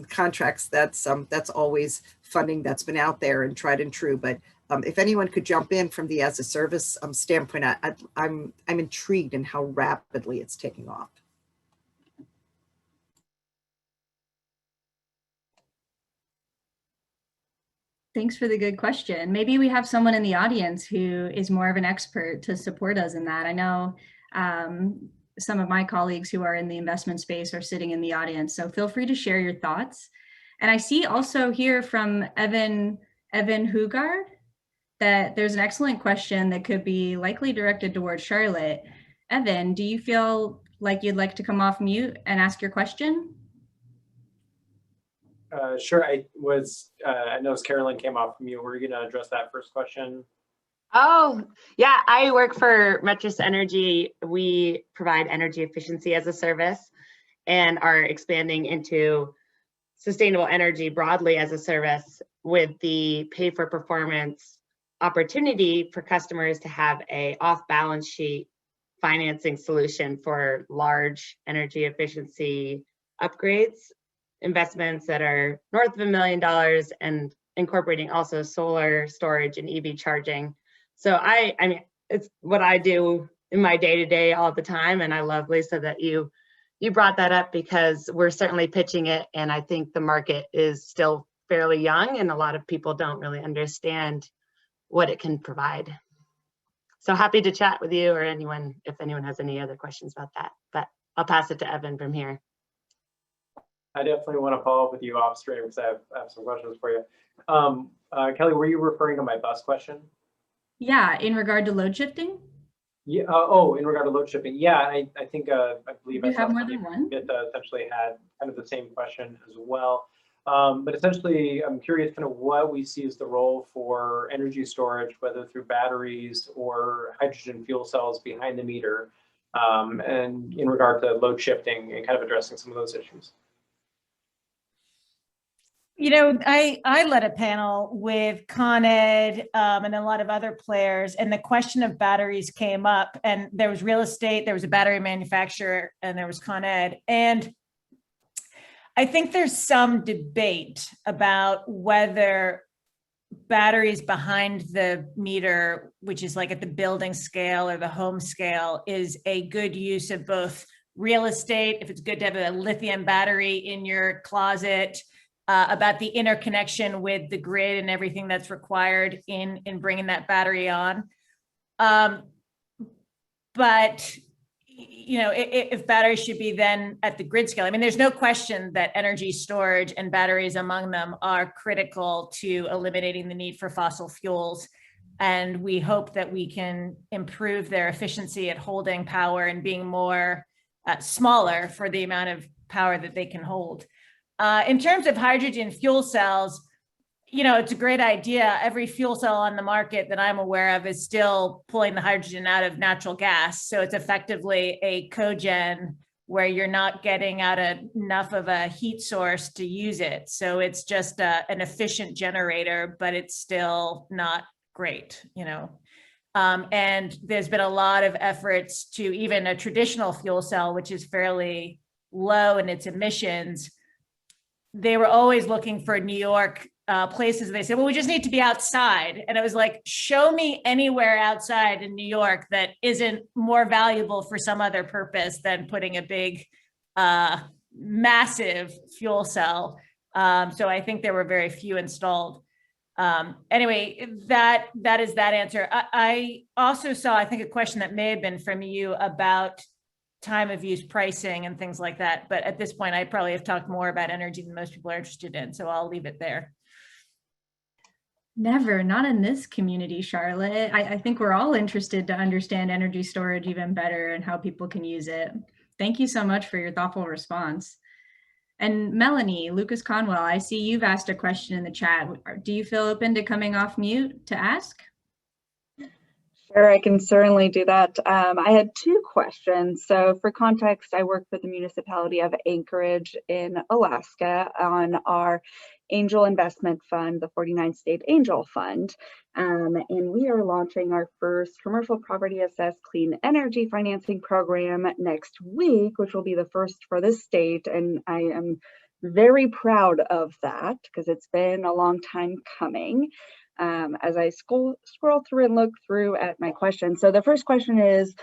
contracts. That's always funding that's been out there and tried and true. But if anyone could jump in from the as a service standpoint, I'm intrigued in how rapidly it's taking off. Thanks for the good question. Maybe we have someone in the audience who is more of an expert to support us in that. I know some of my colleagues who are in the investment space are sitting in the audience, so feel free to share your thoughts. And I see also here from Evan Hugard that there's an excellent question that could be likely directed towards Charlotte. Evan, do you feel like you'd like to come off mute and ask your question? Sure. I noticed Carolyn came off mute. Were you going to address that first question? Oh, yeah, I work for Metris Energy. We provide energy efficiency as a service and are expanding into sustainable energy broadly as a service, with the pay for performance opportunity for customers to have a off balance sheet financing solution for large energy efficiency upgrades, investments that are north of $1 million, and incorporating also solar storage and EV charging. So I mean, it's what I do in my day-to-day all the time. And I love, Lisa, that you brought that up, because we're certainly pitching it. And I think the market is still fairly young and a lot of people don't really understand what it can provide. So happy to chat with you, or anyone, if anyone has any other questions about that, but I'll pass it to Evan from here. I definitely want to follow up with you off stream, because I have some questions for you. Kelly, were you referring to my bus question? Yeah, in regard to load shifting? Yeah. In regard to load shifting. Yeah, I think I believe I have more than one. It essentially had kind of the same question as well. But essentially, I'm curious kind of what we see as the role for energy storage, whether through batteries or hydrogen fuel cells behind the meter, and in regard to load shifting and kind of addressing some of those issues. I led a panel with Con Ed and a lot of other players, and the question of batteries came up, and there was real estate, there was a battery manufacturer, and there was Con Ed. And I think there's some debate about whether batteries behind the meter, which is like at the building scale or the home scale, is a good use of both real estate, if it's good to have a lithium battery in your closet, about the interconnection with the grid and everything that's required in bringing that battery on. But if batteries should be then at the grid scale, I mean, there's no question that energy storage and batteries among them are critical to eliminating the need for fossil fuels. And we hope that we can improve their efficiency at holding power and being more smaller for the amount of power that they can hold. In terms of hydrogen fuel cells, you know, it's a great idea. Every fuel cell on the market that I'm aware of is still pulling the hydrogen out of natural gas. So it's effectively a cogen where you're not getting out enough of a heat source to use it. So it's just an efficient generator, but it's still not great, you know. And there's been a lot of efforts to even a traditional fuel cell, which is fairly low in its emissions. They were always looking for New York places. They said, well, we just need to be outside. And it was like, show me anywhere outside in New York that isn't more valuable for some other purpose than putting a big, massive fuel cell. So I think there were very few installed. Anyway, that is that answer. I also saw, I think, a question that may have been from you about time of use pricing and things like that. But at this point, I probably have talked more about energy than most people are interested in. So I'll leave it there. Never, not in this community, Charlotte. I think we're all interested to understand energy storage even better and how people can use it. Thank you so much for your thoughtful response. And Melanie, Lucas Conwell, I see you've asked a question in the chat. Do you feel open to coming off mute to ask? Sure, I can certainly do that. I had two questions. So for context, I work for the municipality of Anchorage in Alaska on our angel investment fund, the 49 State Angel Fund. And we are launching our first commercial property assessed clean energy financing program next week, which will be the first for this state. And I am very proud of that because it's been a long time coming. As I scroll through and look through at my questions. So the first question is,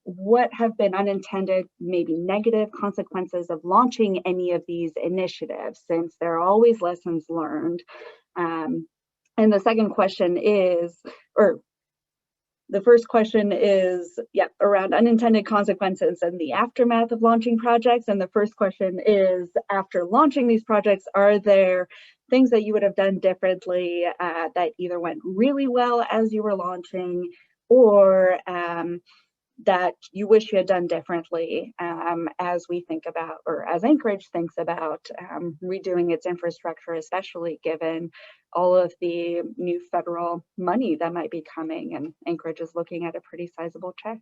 what have been unintended, maybe negative consequences of launching any of these initiatives, since there are always lessons learned? And the second question is, or the first question is, yeah, around unintended consequences and the aftermath of launching projects. And the first question is, after launching these projects, are there things that you would have done differently that either went really well as you were launching, or that you wish you had done differently as we think about, or as Anchorage thinks about redoing its infrastructure, especially given all of the new federal money that might be coming, and Anchorage is looking at a pretty sizable check.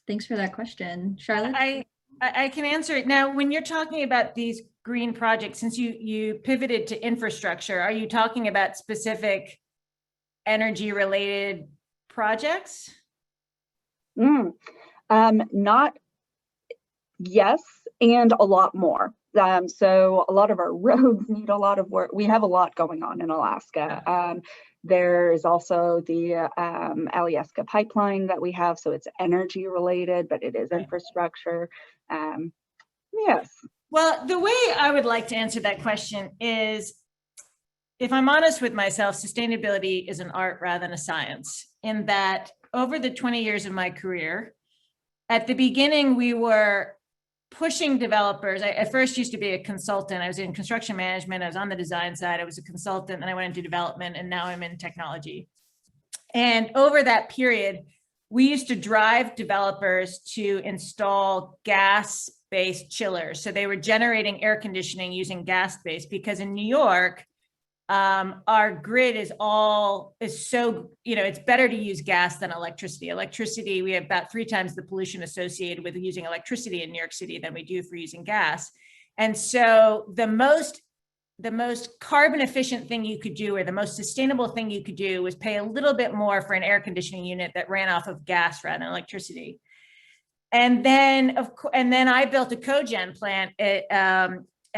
Thanks for that question. Charlotte? I can answer it. Now, when you're talking about these green projects, since you pivoted to infrastructure, are you talking about specific energy related projects? Not, yes, and a lot more. So a lot of our roads need a lot of work. We have a lot going on in Alaska. There is also the Alyeska pipeline that we have, so it's energy related, but it is infrastructure. Yes. Well, the way I would like to answer that question is, if I'm honest with myself, sustainability is an art rather than a science, in that over the 20 years of my career, at the beginning, we were pushing developers. I first used to be a consultant. I was in construction management. I was on the design side. I was a consultant, and I went into development, and now I'm in technology. And over that period, we used to drive developers to install gas-based chillers. So they were generating air conditioning using gas-based, because in New York, our grid is so, you know, it's better to use gas than electricity. Electricity, we have about 3 times the pollution associated with using electricity in New York City than we do for using gas. And so the most carbon efficient thing you could do, or the most sustainable thing you could do, was pay a little bit more for an air conditioning unit that ran off of gas rather than electricity. And then I built a cogen plant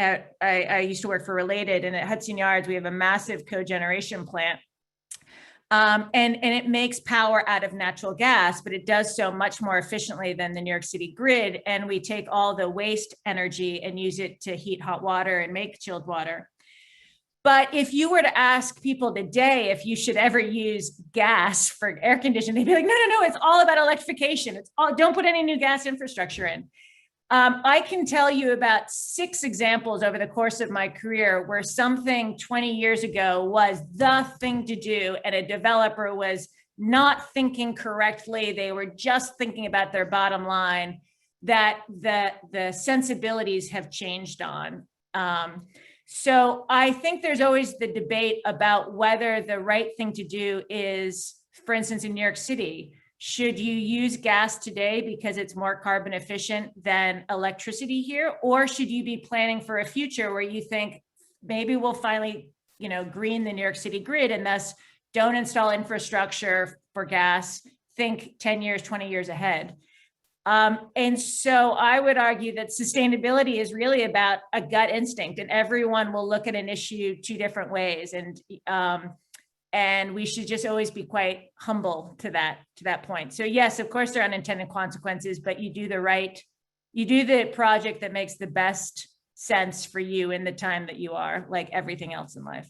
I used to work for Related, and at Hudson Yards, we have a massive cogeneration plant. And it makes power out of natural gas, but it does so much more efficiently than the New York City grid. And we take all the waste energy and use it to heat hot water and make chilled water. But if you were to ask people today if you should ever use gas for air conditioning, they'd be like, no, it's all about electrification. Don't put any new gas infrastructure in. I can tell you about 6 examples over the course of my career where something 20 years ago was the thing to do, and a developer was not thinking correctly. They were just thinking about their bottom line. that the sensibilities have changed on. So I think there's always the debate about whether the right thing to do is, for instance, in New York City, should you use gas today because it's more carbon efficient than electricity here? Or should you be planning for a future where you think maybe we'll finally, green the New York City grid, and thus don't install infrastructure for gas, think 10 years, 20 years ahead. And so I would argue that sustainability is really about a gut instinct, and everyone will look at an issue two different ways. And we should just always be quite humble to that point. So yes, of course there are unintended consequences, but you do the project that makes the best sense for you in the time that you are, like everything else in life.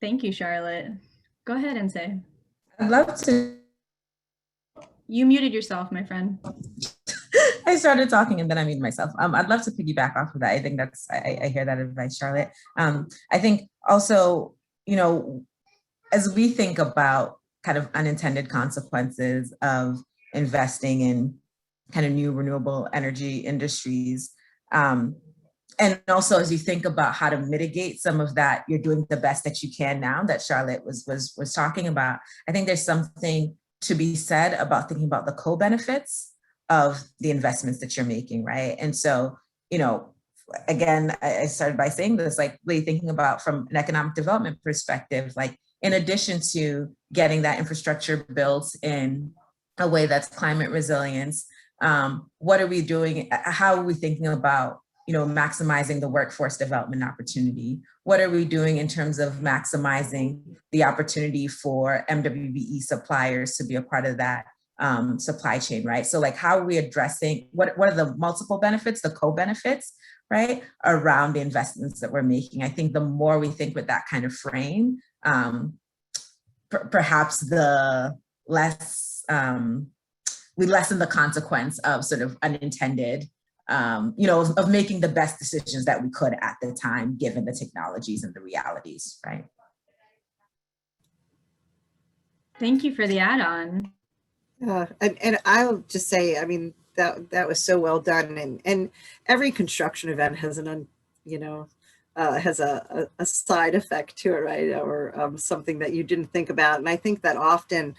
Thank you, Charlotte. Go ahead and say. I'd love to. You muted yourself, my friend. I started talking and then I muted myself. I'd love to piggyback off of that. I think I hear that advice, Charlotte. I think also, as we think about kind of unintended consequences of investing in kind of new renewable energy industries, and also as you think about how to mitigate some of that, you're doing the best that you can now that Charlotte was talking about. I think there's something to be said about thinking about the co-benefits of the investments that you're making, right? And so, again, I started by saying this, like really thinking about from an economic development perspective, like in addition to getting that infrastructure built in a way that's climate resilience, what are we doing? How are we thinking about, maximizing the workforce development opportunity? What are we doing in terms of maximizing the opportunity for MWBE suppliers to be a part of that supply chain, right? So like, how are we addressing, what are the multiple benefits, the co-benefits, right, around the investments that we're making? I think the more we think with that kind of frame, perhaps the less, we lessen the consequence of sort of unintended, of making the best decisions that we could at the time, given the technologies and the realities, right? Thank you for the add-on. And I'll just say, I mean, that was so well done. And every construction event has has a side effect to it, right? Or something that you didn't think about. And I think that often,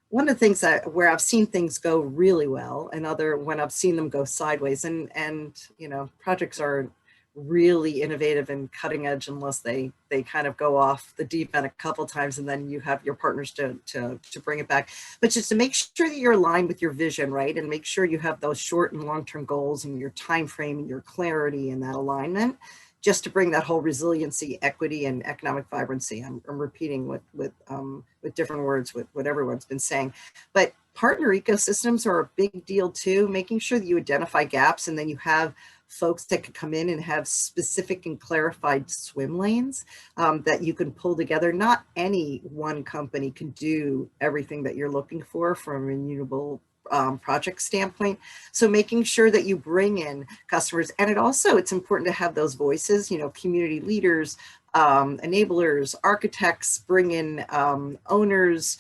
one of the things where I've seen things go really well and when I've seen them go sideways, and projects are really innovative and cutting edge unless they kind of go off the deep end a couple of times, and then you have your partners to bring it back. But just to make sure that you're aligned with your vision, right, and make sure you have those short and long-term goals and your time frame and your clarity in that alignment, just to bring that whole resiliency, equity, and economic vibrancy. I'm repeating with different words with what everyone's been saying, but partner ecosystems are a big deal too. Making sure that you identify gaps, and then you have folks that could come in and have specific and clarified swim lanes that you can pull together. Not any one company can do everything that you're looking for from a renewable project standpoint. So making sure that you bring in customers, and it's important to have those voices, community leaders, enablers, architects, bring in owners,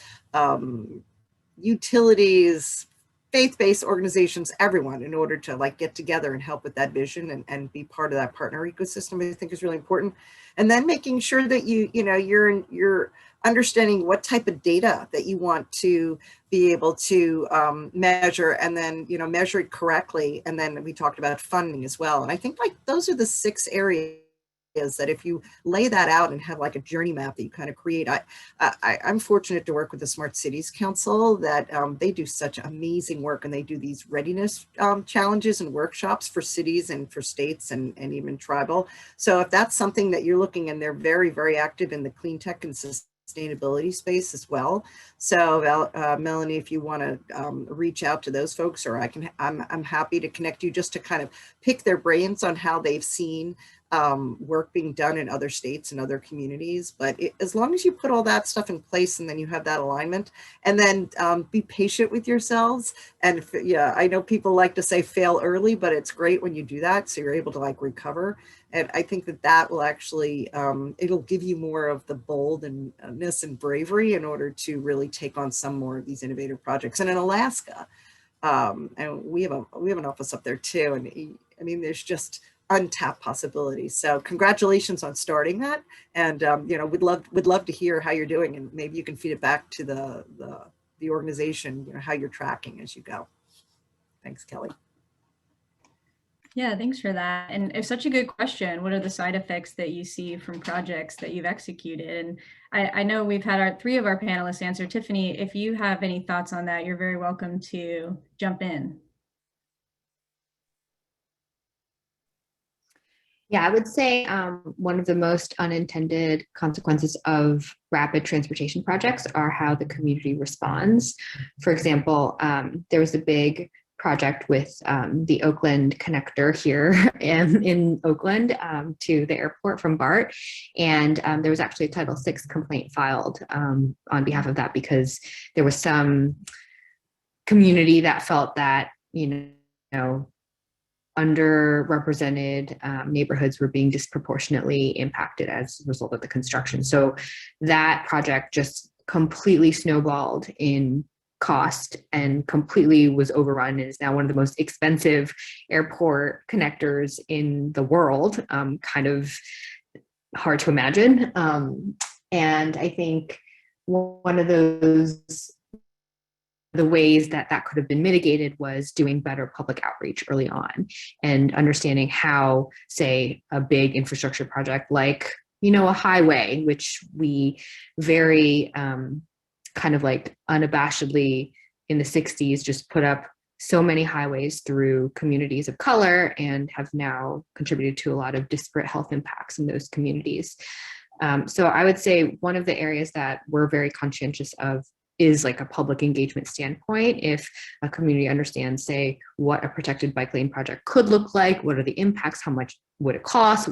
utilities, faith-based organizations, everyone, in order to get together and help with that vision and be part of that partner ecosystem, I think is really important. And then making sure that you're understanding what type of data that you want to be able to measure, and then measure it correctly. And then we talked about funding as well. And I think those are the 6 areas that if you lay that out and have a journey map that you kind of create. I'm fortunate to work with the Smart Cities Council that they do such amazing work, and they do these readiness challenges and workshops for cities and for states and even tribal. So if that's something that you're looking, and they're very, very active in the clean tech and sustainability space as well. So Melanie, if you want to reach out to those folks, or I'm happy to connect you just to kind of pick their brains on how they've seen work being done in other states and other communities. But as long as you put all that stuff in place and then you have that alignment, and then be patient with yourselves. And yeah, I know people like to say fail early, but it's great when you do that, so you're able to like recover. And I think that that will actually, it'll give you more of the boldness and bravery in order to really take on some more of these innovative projects. And in Alaska, and we have an office up there too. And I mean, there's just untapped possibilities. So congratulations on starting that. And you know, we'd love to hear how you're doing, and maybe you can feed it back to the organization, you know, how you're tracking as you go. Thanks, Kelly. Yeah, thanks for that. And it's such a good question. What are the side effects that you see from projects that you've executed? And I know we've had three of our panelists answer. Tiffany, if you have any thoughts on that, you're very welcome to jump in. Yeah, I would say one of the most unintended consequences of rapid transportation projects are how the community responds. For example, there was a big project with the Oakland connector here in Oakland to the airport from BART. And there was actually a Title VI complaint filed on behalf of that, because there was some community that felt that, you know, underrepresented neighborhoods were being disproportionately impacted as a result of the construction. So that project just completely snowballed in cost and completely was overrun, and is now one of the most expensive airport connectors in the world. Kind of hard to imagine. And I think one of the ways that that could have been mitigated was doing better public outreach early on, and understanding how, say, a big infrastructure project like, you know, a highway, which we very kind of like unabashedly in the 60s just put up so many highways through communities of color, and have now contributed to a lot of disparate health impacts in those communities. So I would say one of the areas that we're very conscientious of is like a public engagement standpoint. If a community understands, say, what a protected bike lane project could look like, what are the impacts, how much would it cost,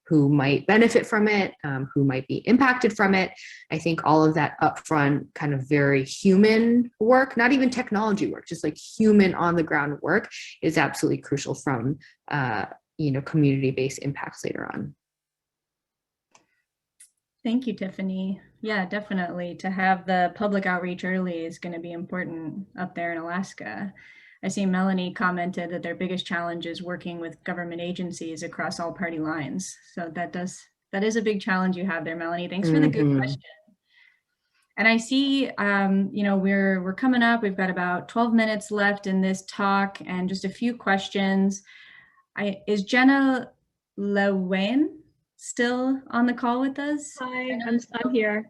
who might benefit from it, who might be impacted from it. I think all of that upfront kind of very human work, not even technology work, just like human on the ground work, is absolutely crucial from you know, community-based impacts later on. Thank you, Tiffany. Yeah, definitely. To have the public outreach early is going to be important up there in Alaska. I see Melanie commented that their biggest challenge is working with government agencies across all party lines. So that is a big challenge you have there, Melanie. Thanks for the good question. And I see, you know, we're coming up. We've got about 12 minutes left in this talk, and just a few questions. Is Jenna Lewane still on the call with us? Hi, I'm here.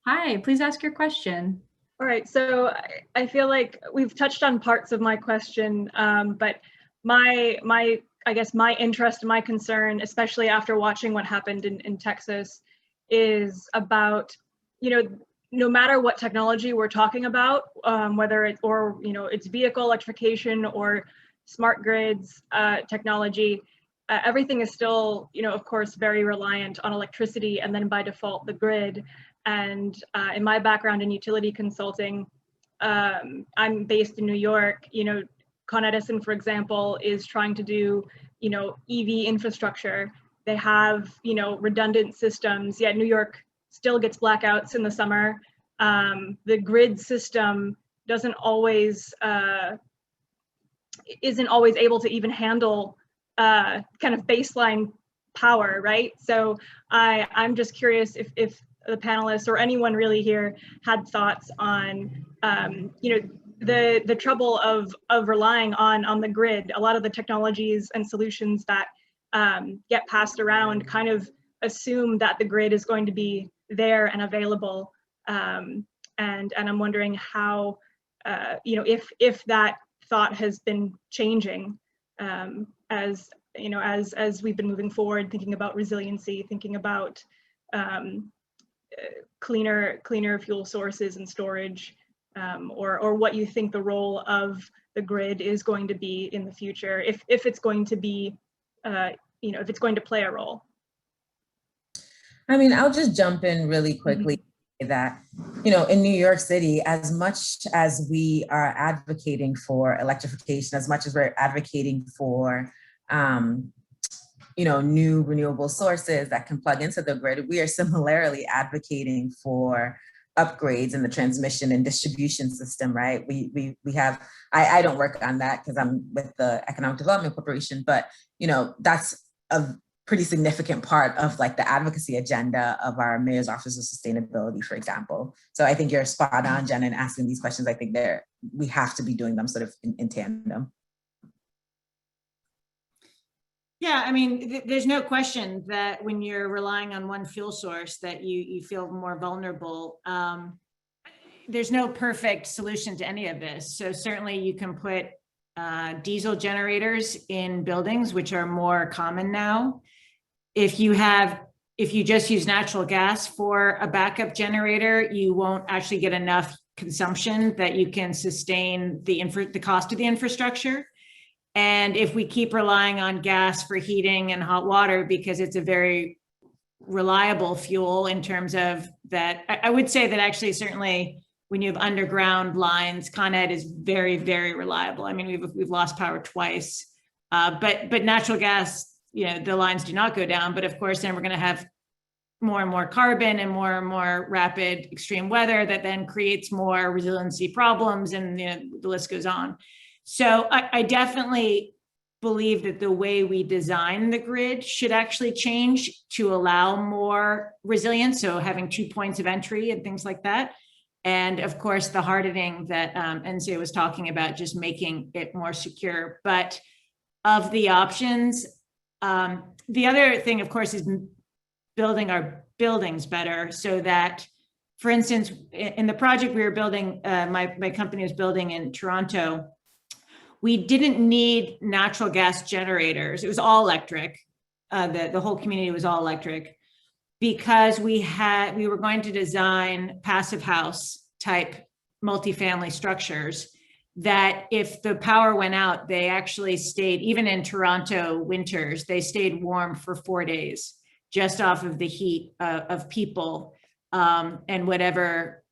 Hi, please ask your question. All right, so I feel like we've touched on parts of my question, but I guess my interest and my concern, especially after watching what happened in Texas, is about, you know, no matter what technology we're talking about, whether it's vehicle electrification or smart grids technology, everything is still, you know, of course, very reliant on electricity, and then by default the grid. And in my background in utility consulting, I'm based in New York. You know, Con Edison, for example, is trying to do, you know, EV infrastructure. They have, you know, redundant systems, yet New York still gets blackouts in the summer. The grid system isn't always able to even handle kind of baseline power, right? So I'm just curious if the panelists or anyone really here had thoughts on, you know, the trouble of relying on the grid. A lot of the technologies and solutions that get passed around kind of assume that the grid is going to be there and available. And I'm wondering how, you know, if that thought has been changing as, you know, as we've been moving forward, thinking about resiliency, thinking about cleaner fuel sources and storage, or what you think the role of the grid is going to be in the future, if it's going to be, you if it's going to play a role? I mean, I'll just jump in really quickly that, in New York City, as much as we are advocating for electrification, as much as we're advocating for, new renewable sources that can plug into the grid, we are similarly advocating for upgrades in the transmission and distribution system, right? We have, I don't work on that because I'm with the Economic Development Corporation, but, that's a pretty significant part of like the advocacy agenda of our Mayor's Office of Sustainability, for example. So I think you're spot on, Jen, in asking these questions. I think we have to be doing them sort of in tandem. Yeah, I mean, there's no question that when you're relying on one fuel source that you feel more vulnerable. There's no perfect solution to any of this. So certainly you can put diesel generators in buildings, which are more common now. If you just use natural gas for a backup generator, you won't actually get enough consumption that you can sustain the cost of the infrastructure. And if we keep relying on gas for heating and hot water, because it's a very reliable fuel in terms of that, I would say that actually certainly when you have underground lines, Con Ed is very, very reliable. I mean, we've lost power twice, but natural gas, the lines do not go down. But of course, then we're going to have more and more carbon and more rapid extreme weather that then creates more resiliency problems, and the list goes on. So I definitely believe that the way we design the grid should actually change to allow more resilience. So having 2 points of entry and things like that. And of course, the hardening that NCA was talking about, just making it more secure. But of the options, the other thing, of course, is building our buildings better so that, for instance, in the project we were building, my company was building in Toronto, we didn't need natural gas generators. It was all electric. The whole community was all electric because we were going to design passive house type multifamily structures that if the power went out, they actually stayed, even in Toronto winters, they stayed warm for 4 days just off of the heat of people and whatever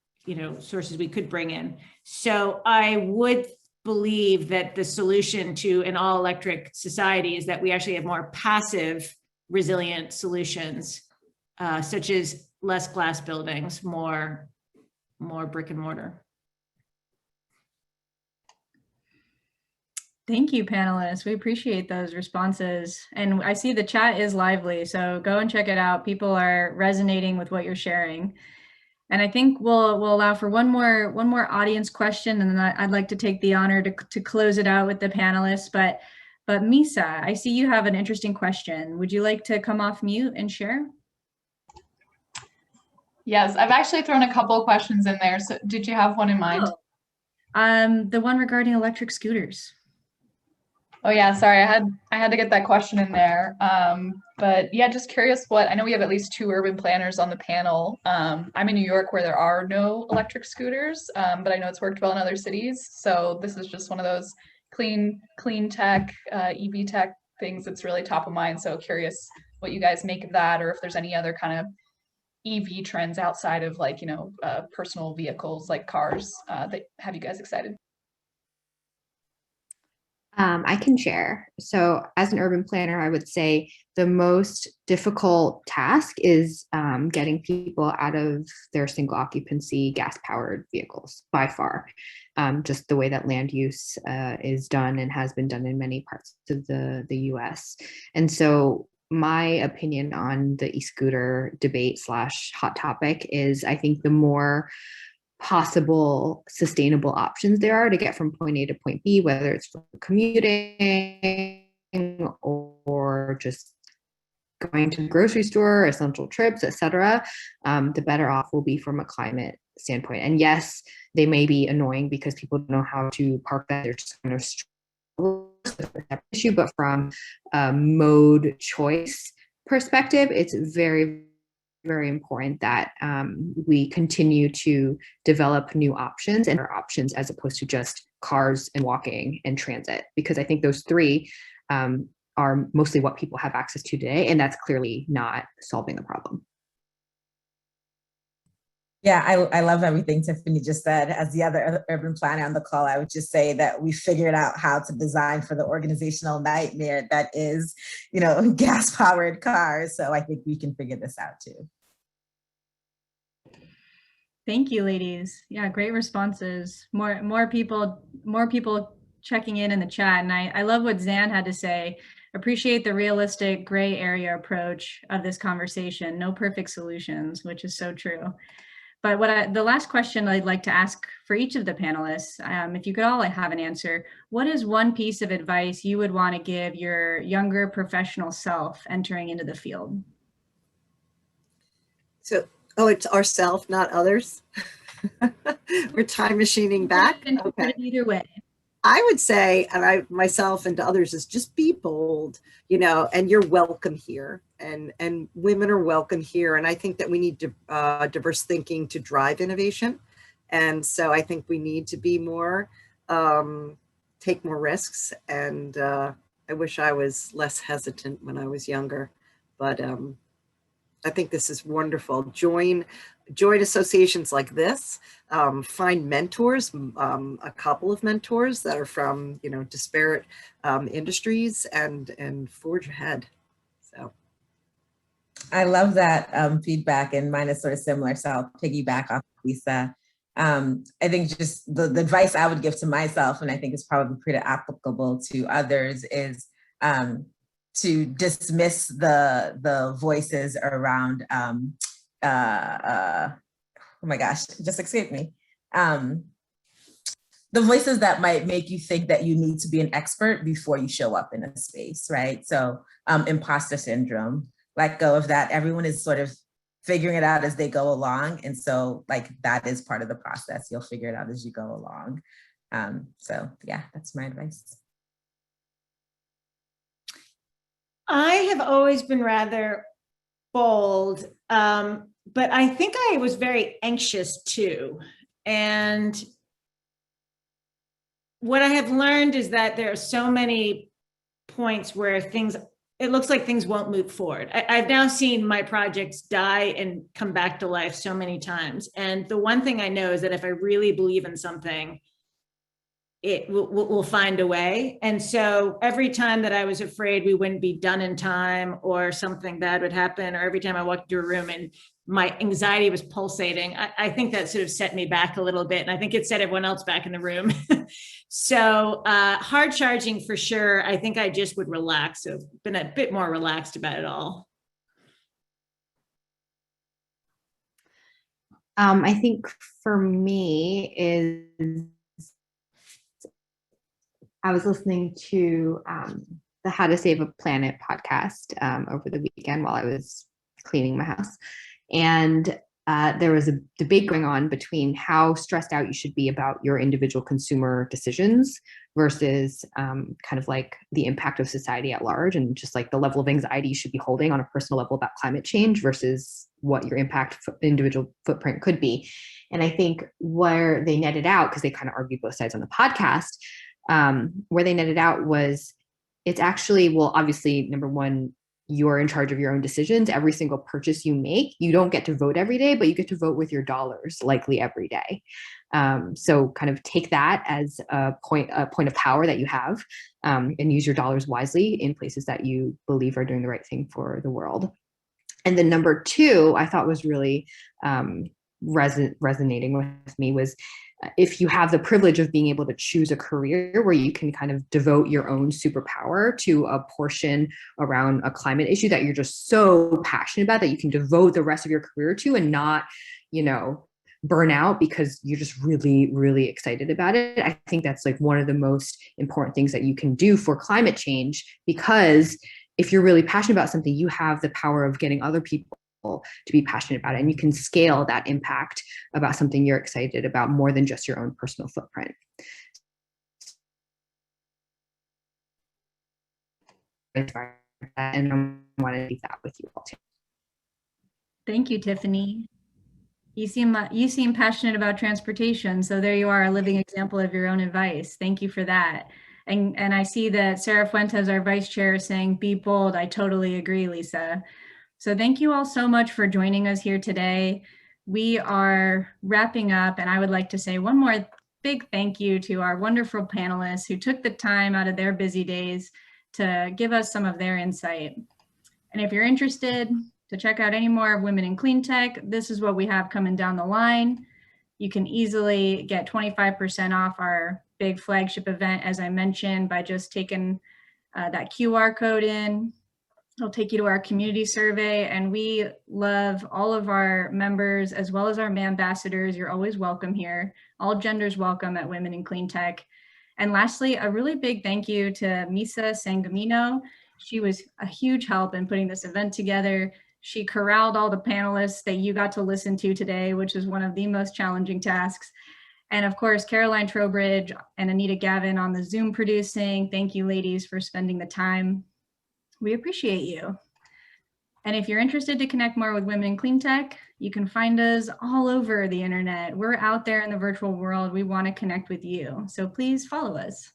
sources we could bring in. So I would believe that the solution to an all electric society is that we actually have more passive resilient solutions, such as less glass buildings, more brick and mortar. Thank you, panelists. We appreciate those responses. And I see the chat is lively, so go and check it out. People are resonating with what you're sharing. And I think we'll allow for one more audience question, and then I'd like to take the honor to close it out with the panelists. But Misa, I see you have an interesting question. Would you like to come off mute and share? Yes, I've actually thrown a couple of questions in there. So did you have one in mind? The one regarding electric scooters. Oh yeah, sorry, I had to get that question in there. But yeah, just curious I know we have at least 2 urban planners on the panel. I'm in New York where there are no electric scooters, but I know it's worked well in other cities. So this is just one of those clean tech, EV tech things that's really top of mind. So curious what you guys make of that, or if there's any other kind of EV trends outside of personal vehicles like cars that have you guys excited. I can share. So as an urban planner, I would say the most difficult task is getting people out of their single occupancy gas powered vehicles by far. Just the way that land use is done and has been done in many parts of the US. And so my opinion on the e-scooter debate / hot topic is I think the more possible sustainable options there are to get from point A to point B, whether it's for commuting or just going to the grocery store, essential trips, etc., the better off we'll be from a climate standpoint. And yes, they may be annoying because people don't know how to park that. They're just kind of issue, but from a mode choice perspective, it's very, very important that we continue to develop new options and options as opposed to just cars and walking and transit, because I think those three are mostly what people have access to today. And that's clearly not solving the problem. Yeah, I love everything Tiffany just said. As the other urban planner on the call, I would just say that we figured out how to design for the organizational nightmare that is, gas-powered cars. So I think we can figure this out too. Thank you, ladies. Yeah, great responses. More people checking in the chat. And I love what Zan had to say. Appreciate the realistic gray area approach of this conversation. No perfect solutions, which is so true. But the last question I'd like to ask for each of the panelists, if you could all have an answer, what is one piece of advice you would want to give your younger professional self entering into the field? So, it's ourself, not others. We're time machining back. Okay. Either way. I would say, and myself and to others, is just be bold, and you're welcome here, and women are welcome here. And I think that we need diverse thinking to drive innovation. And so I think we need to be more, take more risks. And I wish I was less hesitant when I was younger, but I think this is wonderful. Join associations like this, find mentors, a couple of mentors that are from, disparate industries, and forge ahead. So I love that feedback, and mine is sort of similar. So I'll piggyback off Lisa. I think just the advice I would give to myself, and I think is probably pretty applicable to others, is to dismiss the voices around, oh my gosh, just escaped me. The voices that might make you think that you need to be an expert before you show up in a space, right? So imposter syndrome, let go of that. Everyone is sort of figuring it out as they go along. And so that is part of the process. You'll figure it out as you go along. So yeah, that's my advice. I have always been rather bold, but I think I was very anxious too. And what I have learned is that there are so many points where it looks like things won't move forward. I've now seen my projects die and come back to life so many times. And the one thing I know is that if I really believe in something, it will find a way. And so every time that I was afraid we wouldn't be done in time or something bad would happen, or every time I walked into a room and my anxiety was pulsating, I think that sort of set me back a little bit. And I think it set everyone else back in the room. So hard charging for sure. I think I just would relax. So been a bit more relaxed about it all. I think for me is, I was listening to the How to Save a Planet podcast over the weekend while I was cleaning my house. And there was a debate going on between how stressed out you should be about your individual consumer decisions versus kind of like the impact of society at large, and just like the level of anxiety you should be holding on a personal level about climate change versus what your individual footprint could be. And I think where they netted out, because they kind of argued both sides on the podcast, where they netted out was it's actually, well, obviously, number one, you're in charge of your own decisions. Every single purchase you make, you don't get to vote every day, but you get to vote with your dollars likely every day. So kind of take that as a point of power that you have, and use your dollars wisely in places that you believe are doing the right thing for the world. And then number two, I thought was really resonating with me was, if you have the privilege of being able to choose a career where you can kind of devote your own superpower to a portion around a climate issue that you're just so passionate about that you can devote the rest of your career to and not, burn out because you're just really, really excited about it. I think that's like one of the most important things that you can do for climate change, because if you're really passionate about something, you have the power of getting other people to be passionate about it, and you can scale that impact about something you're excited about more than just your own personal footprint. And I want to leave that with you all too. Thank you, Tiffany. You seem passionate about transportation, so there you are, a living example of your own advice. Thank you for that. And I see that Sarah Fuentes, our vice chair, is saying, be bold. I totally agree, Lisa. So thank you all so much for joining us here today. We are wrapping up, and I would like to say one more big thank you to our wonderful panelists who took the time out of their busy days to give us some of their insight. And if you're interested to check out any more of Women in Clean Tech, this is what we have coming down the line. You can easily get 25% off our big flagship event, as I mentioned, by just taking that QR code in. It'll take you to our community survey, and we love all of our members as well as our ambassadors. You're always welcome here. All genders welcome at Women in Clean Tech. And lastly, a really big thank you to Misa Sangamino. She was a huge help in putting this event together. She corralled all the panelists that you got to listen to today, which is one of the most challenging tasks. And of course, Caroline Trowbridge and Anita Gavin on the Zoom producing. Thank you, ladies, for spending the time. We appreciate you. And if you're interested to connect more with Women in Clean Tech, you can find us all over the internet. We're out there in the virtual world. We want to connect with you. So please follow us.